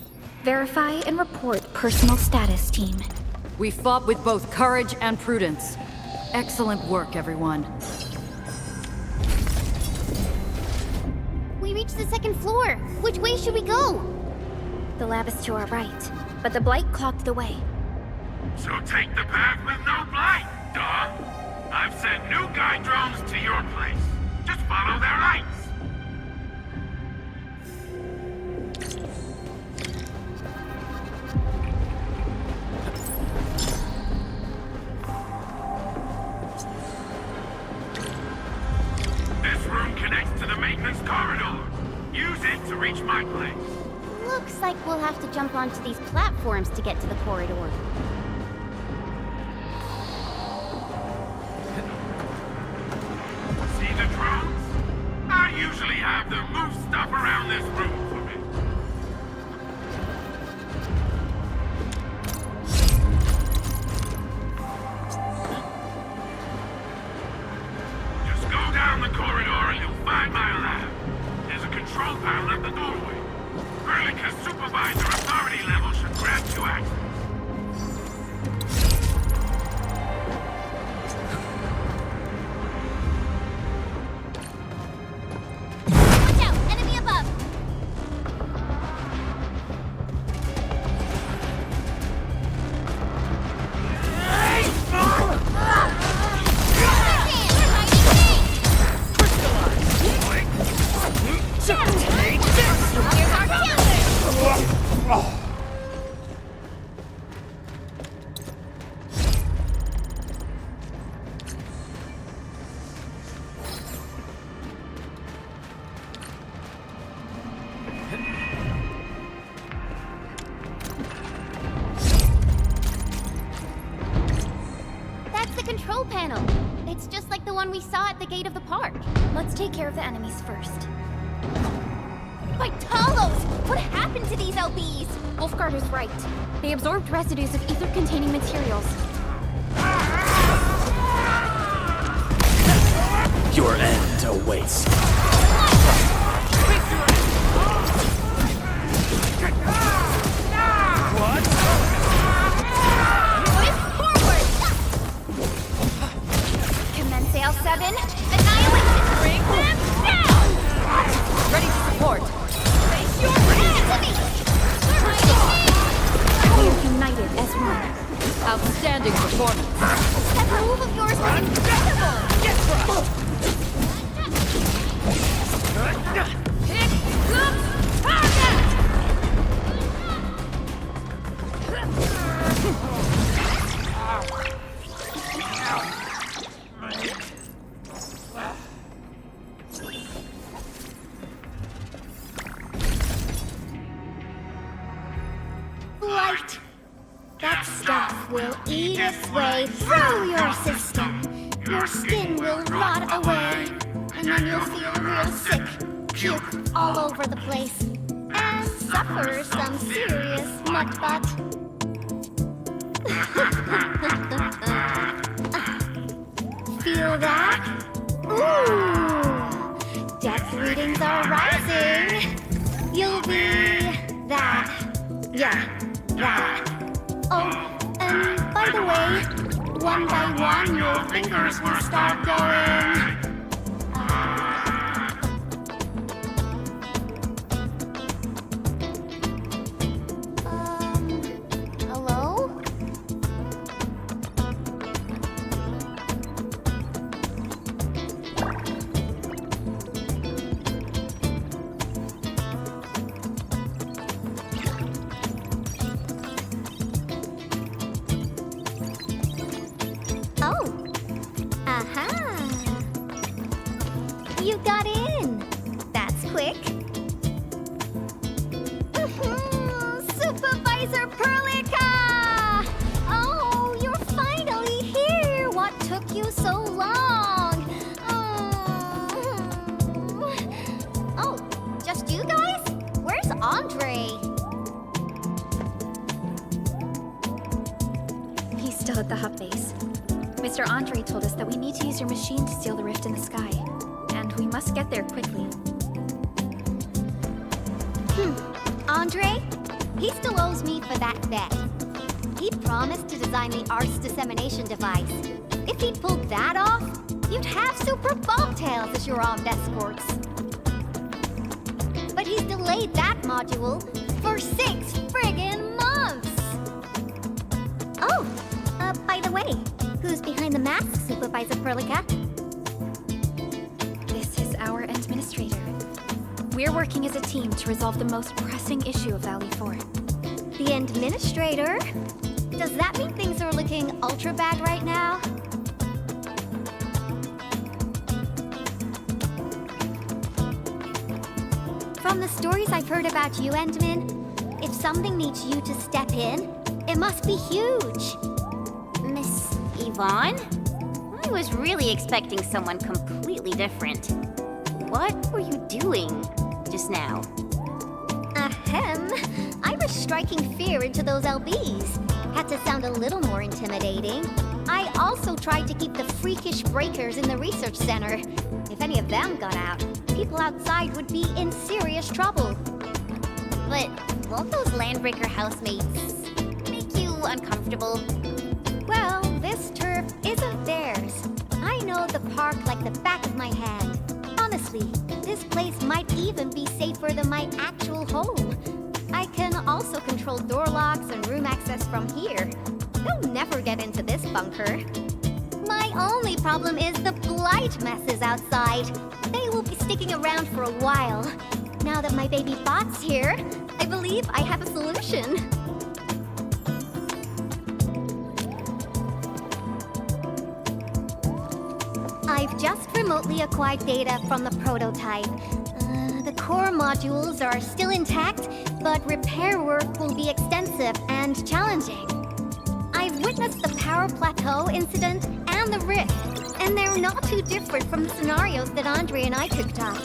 Verify and report personal status, team. We fought with both courage and prudence. Excellent work, everyone. We reached the second floor. Which way should we go? The lab is to our right, but the blight clogged the way. So take the path with no blight, duh. I've sent new guide drones to your place. Just follow their lights. This room connects to the maintenance corridor. Use it to reach my place. Looks like we'll have to jump onto these platforms to get to the corridor. See the drones? I usually have them move stuff around this room for me. Just go down the corridor and you'll find my lab. There's a control panel at the doorway. Perlica's supervisor authority level should grant you access. Watch out! Enemy above! Here's our chance! That's the control panel. It's just like the one we saw at the gate of the park. Let's take care of the enemies first. By Talos! What happened to these LBs? Wolfguard is right. They absorbed residues of ether-containing materials. Your end awaits. Commence L7. Annihilation! Bring them down! Ready to support. Face your enemy! We are united as one. Outstanding performance. That move of yours was incredible! Pick the target! Light. That stuff will eat its way through your system. Your skin will rot away. And then you'll feel real sick. Puke all over the place. And suffer some serious mutt butt. Feel that? Ooh! Death readings are rising. You'll be that. Yeah, that. Oh, and by the way, one by one your fingers will start going. Hello? Oh. Aha. You got in. That's quick. Supervisor Perlica! Oh, you're finally here. What took you so long? Oh, just you guys? Where's Andre? He's still at the hub base. Mr. Andre told us that we need to use your machine to seal the rift in the sky. And we must get there quickly. Andre? He still owes me for that bet. He promised to design the Art's dissemination device. If he'd pulled that off, you'd have super bobtails as your armed escorts. But he's delayed that module for 6 friggin' months! Oh, by the way, who's behind the mask, Supervisor Perlica? This is our administrator. We're working as a team to resolve the most pressing issue of Valley 4. The administrator? Does that mean things are looking ultra bad right now? From the stories I've heard about you, Endman, if something needs you to step in, it must be huge. Miss Yvonne? I was really expecting someone completely different. What were you doing just now? Ahem. I was striking fear into those LBs. Had to sound a little more intimidating. I also tried to keep the freakish breakers in the research center. If any of them got out, people outside would be in serious trouble. But won't those Landbreaker housemates make you uncomfortable? Well, this turf isn't theirs. I know the park like the back of my hand. Honestly, this place might even be safer than my actual home. I can also control door locks and room access from here. They'll never get into this bunker. My only problem is the blight messes outside. They will be sticking around for a while. Now that my baby bot's here, I believe I have a solution. I've just remotely acquired data from the prototype. The core modules are still intact, but repair work will be extensive and challenging. I've witnessed the power plateau incident and the rift, and they're not too different from the scenarios that Andre and I cooked up.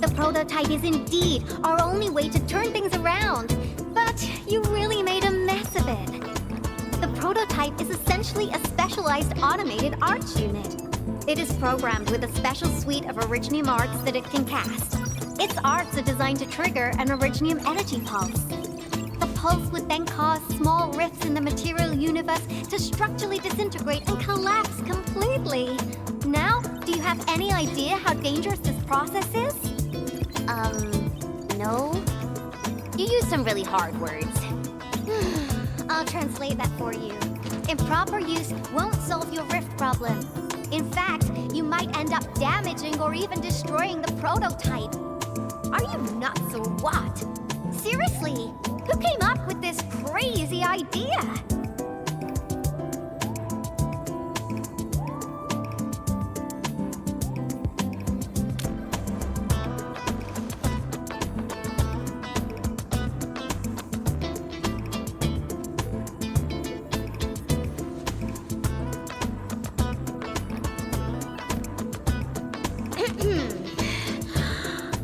The prototype is indeed our only way to turn things around, but you really made a mess of it. The prototype is essentially a specialized automated arts unit. It is programmed with a special suite of Originium arts that it can cast. Its arts are designed to trigger an Originium energy pulse. The pulse would then cause small rifts in the material universe to structurally disintegrate and collapse completely. Now, do you have any idea how dangerous this process is? No. You use some really hard words. I'll translate that for you. Improper use won't solve your rift problem. In fact, you might end up damaging or even destroying the prototype. Are you nuts or what? Seriously, who came up with this crazy idea?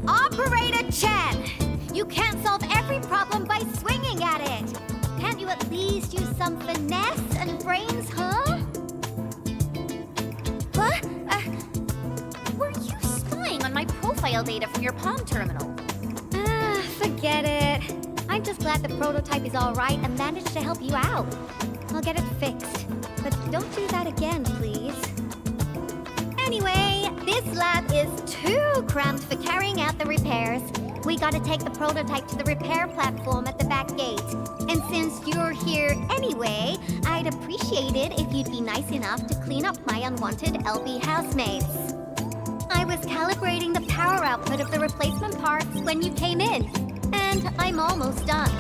Operator Chen! You can't solve every problem by swinging at it! Can't you at least use some finesse and brains, huh? What? Were you spying on my profile data from your Palm terminal? Forget it. I'm just glad the prototype is alright and managed to help you out. I'll get it fixed. But don't do that again, please. Anyway, this lab is too cramped for carrying out the repairs. We gotta take the prototype to the repair platform at the back gate. And since you're here anyway, I'd appreciate it if you'd be nice enough to clean up my unwanted LB housemates. I was calibrating the power output of the replacement parts when you came in, and I'm almost done.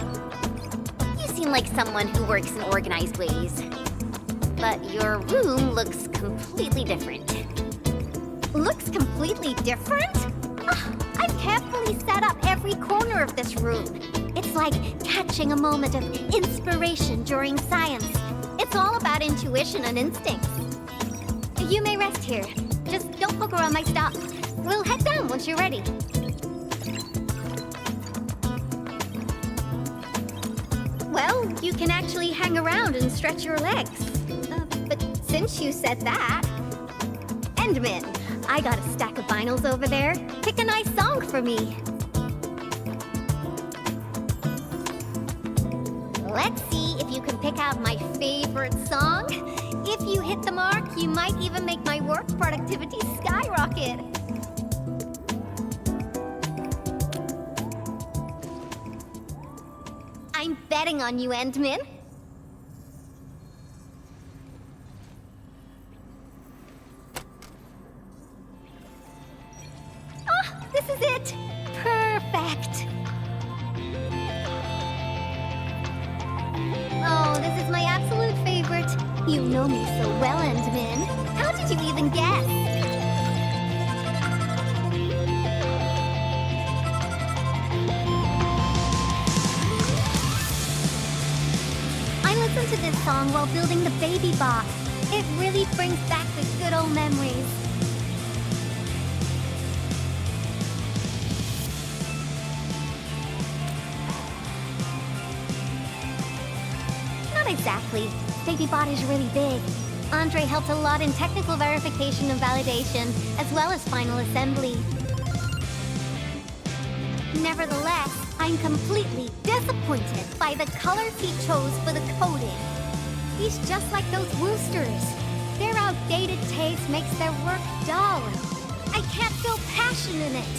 You seem like someone who works in organized ways. But your room looks completely different. Looks completely different? I've carefully set up every corner of this room. It's like catching a moment of inspiration during science. It's all about intuition and instincts. You may rest here. Just don't poke around my stuff. We'll head down once you're ready. Well, you can actually hang around and stretch your legs. But since you said that... Endman, I got a stack of vinyls over there. Pick a nice song for me. see if you can pick out my favorite song. If you hit the mark, you might even make my work productivity skyrocket. I'm betting on you, Endman. Ah, this is it. Perfect. Oh, this is my absolute favorite. You know me so well, Endman. How did you even guess? I listened to this song while building the baby bot. It really brings back the good old memories. Not exactly. Baby bot is really big. Andre helped a lot in technical verification and validation, as well as final assembly. Nevertheless, I'm completely disappointed by the colors he chose for the coding. He's just like those Woosters. Their outdated taste makes their work dull. I can't feel passion in it.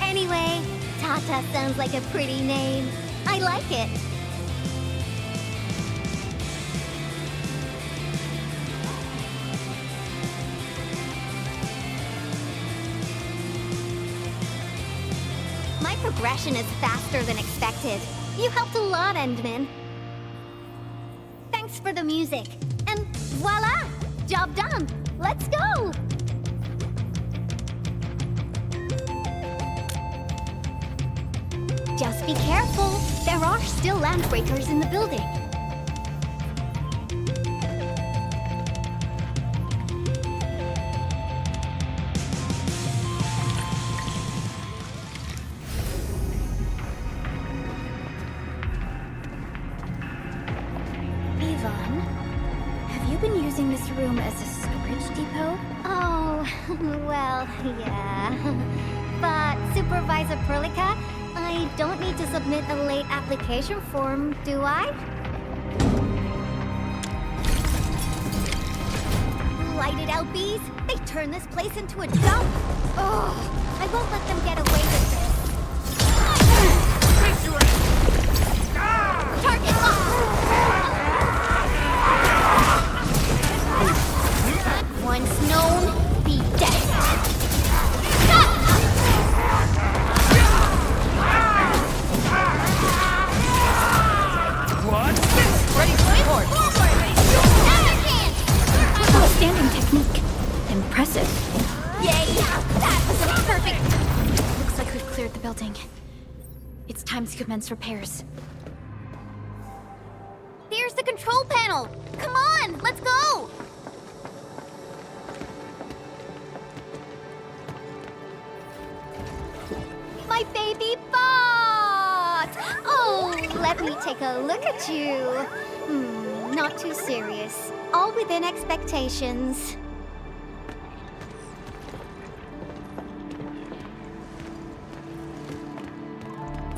Anyway, Tata sounds like a pretty name. I like it. My progression is faster than expected. You helped a lot, Endman. Thanks for the music. And voila! Job done! Let's go! Just be careful. There are still landbreakers in the building. Yvonne, have you been using this room as a storage depot? Oh, well, yeah. But Supervisor Perlica, I don't need to submit a late application form, do I? Lighted out bees? They turn this place into a dump! Oh, I won't let them get away with this. Target locked! Once known, be dead. Outstanding technique. Impressive. Yay! That was perfect! Looks like we've cleared the building. It's time to commence repairs. There's the control panel! Come on, let's go! My baby bot! Oh, let me take a look at you. Not too serious. All within expectations.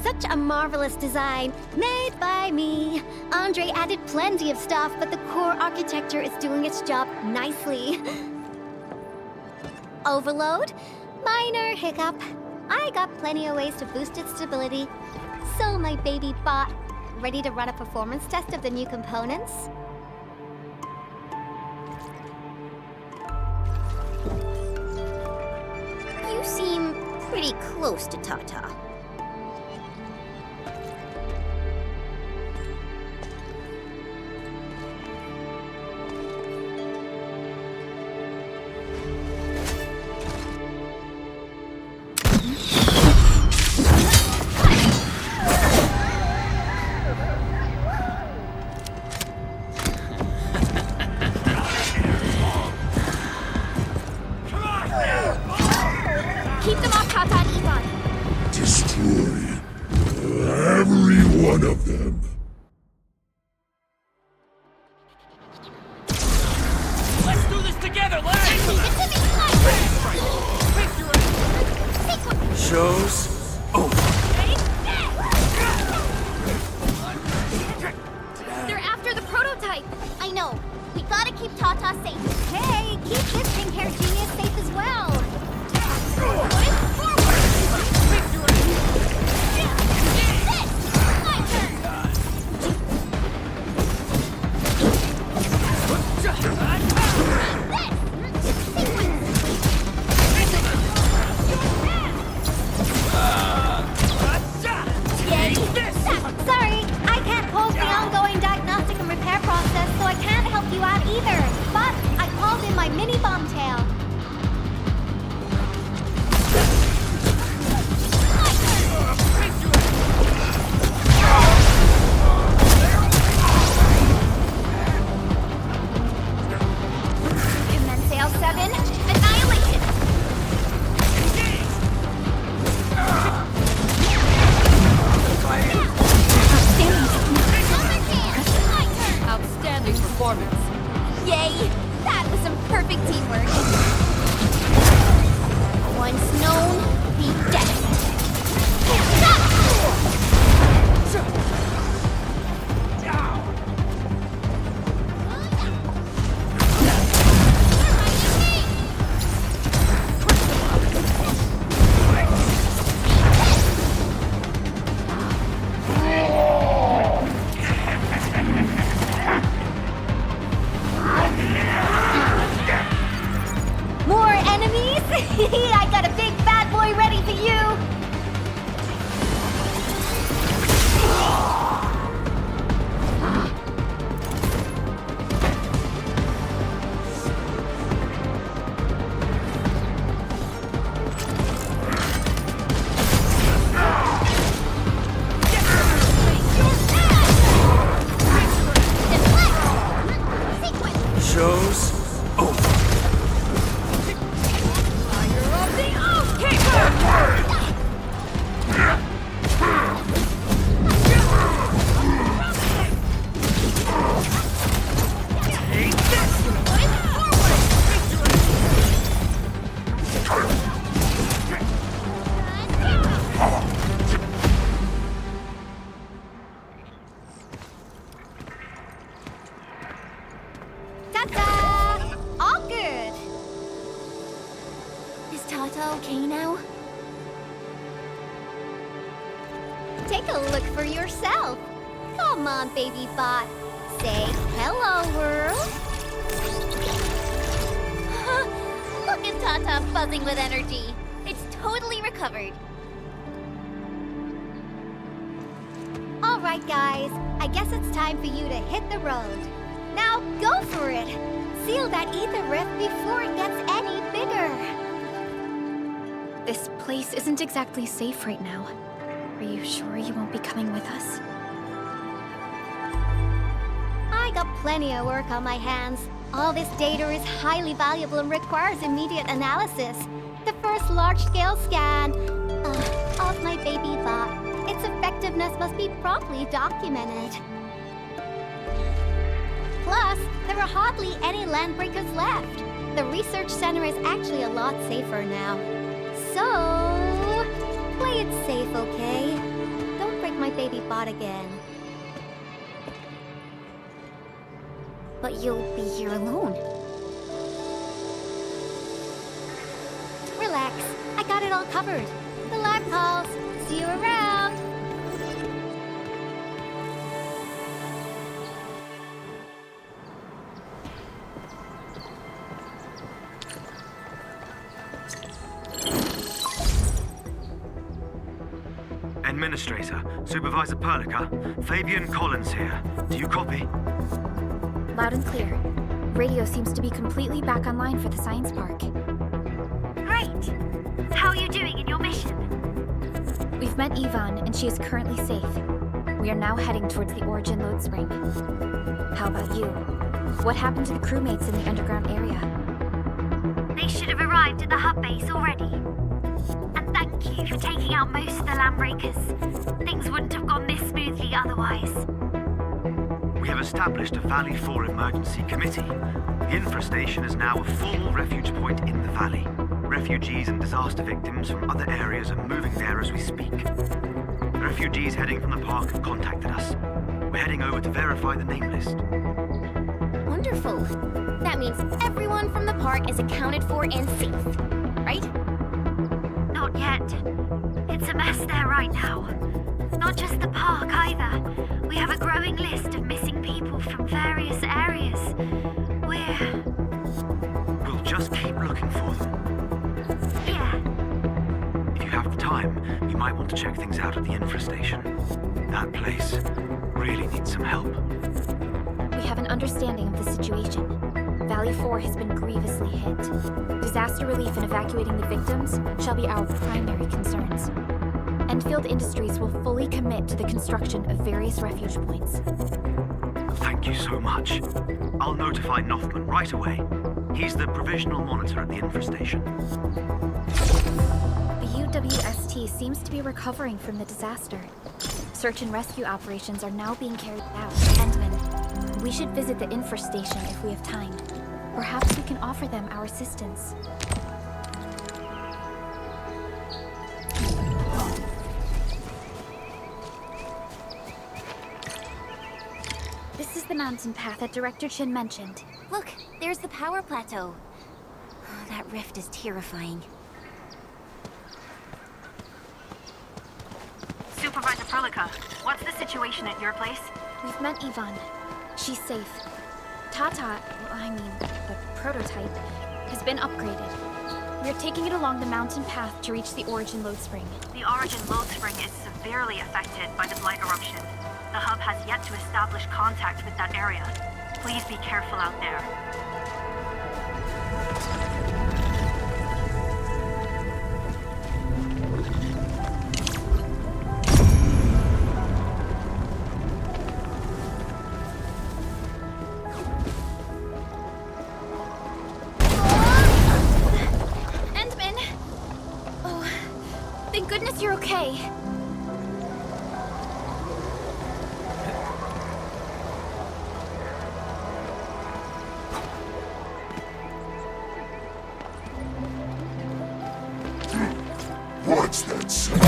Such a marvelous design, made by me. Andre added plenty of stuff, but the core architecture is doing its job nicely. Overload? Minor hiccup. I got plenty of ways to boost its stability. So my baby bot, ready to run a performance test of the new components? You seem pretty close to Tata. Keep them off Tata and Yvonne. Destroy every one of them. Let's do this together, lads! Show's over. enemies! I got a big bad boy ready for you! Show's over. Ta-ta! All good! Is Tata okay now? Take a look for yourself. Come on, baby bot. Say hello, world. Look at Tata buzzing with energy. It's totally recovered. All right, guys. I guess it's time for you to hit the road. Now go for it. Seal that ether rift before it gets any bigger. This place isn't exactly safe right now. Are you sure you won't be coming with us? I got plenty of work on my hands. All this data is highly valuable and requires immediate analysis. The first large-scale scan of my baby bot. Its effectiveness must be promptly documented. Plus, there are hardly any landbreakers left. The research center is actually a lot safer now. So, play it safe, okay? Don't break my baby bot again. But you'll be here alone. Relax, I got it all covered. The lab calls. See you around. Administrator, Supervisor Perlica, Fabian Collins here. Do you copy? Loud and clear. Radio seems to be completely back online for the science park. Great! How are you doing in your mission? We've met Yvonne, and she is currently safe. We are now heading towards the Origin load spring. How about you? What happened to the crewmates in the underground area? They should have arrived at the hub base already. And thank you for taking out most of the landbreakers. Things wouldn't have gone this smoothly otherwise. We have established a Valley 4 emergency committee. The infrastation is now a formal refuge point in the valley. Refugees and disaster victims from other areas are moving there as we speak. Refugees heading from the park have contacted us. We're heading over to verify the name list. Wonderful. That means everyone from the park is accounted for and safe, right? Not yet. It's a mess there right now. Not just the park either. We have a growing list of missing people from various areas. We'll just keep looking for them. Yeah. If you have the time, you might want to check things out at the infrastation. That place really needs some help. We have an understanding of the situation. Valley 4 has been grievously hit. Disaster relief and evacuating the victims shall be our primary concerns. EndField Industries will fully commit to the construction of various refuge points. Thank you so much. I'll notify Nothman right away. He's the provisional monitor at the infrastation. The UWST seems to be recovering from the disaster. Search and rescue operations are now being carried out. Endman, we should visit the infrastation if we have time. Perhaps we can offer them our assistance. This is the mountain path that Director Chin mentioned. Look, there's the power plateau. Oh, that rift is terrifying. Supervisor Perlica, what's the situation at your place? We've met Yvonne. She's safe. The prototype, has been upgraded. We're taking it along the mountain path to reach the Origin Load Spring. The Origin Load Spring is severely affected by the Blight eruption. The hub has yet to establish contact with that area. Please be careful out there. Thank goodness you're okay. What's that sound?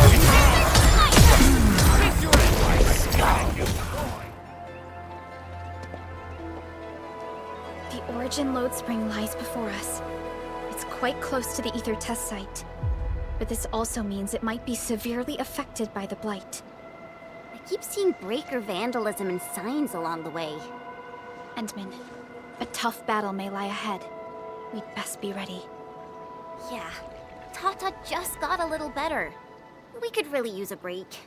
The Origin Load Spring lies before us. It's quite close to the Ether test site. But this also means it might be severely affected by the Blight. I keep seeing breaker vandalism and signs along the way. Endman, a tough battle may lie ahead. We'd best be ready. Yeah, Tata just got a little better. We could really use a break.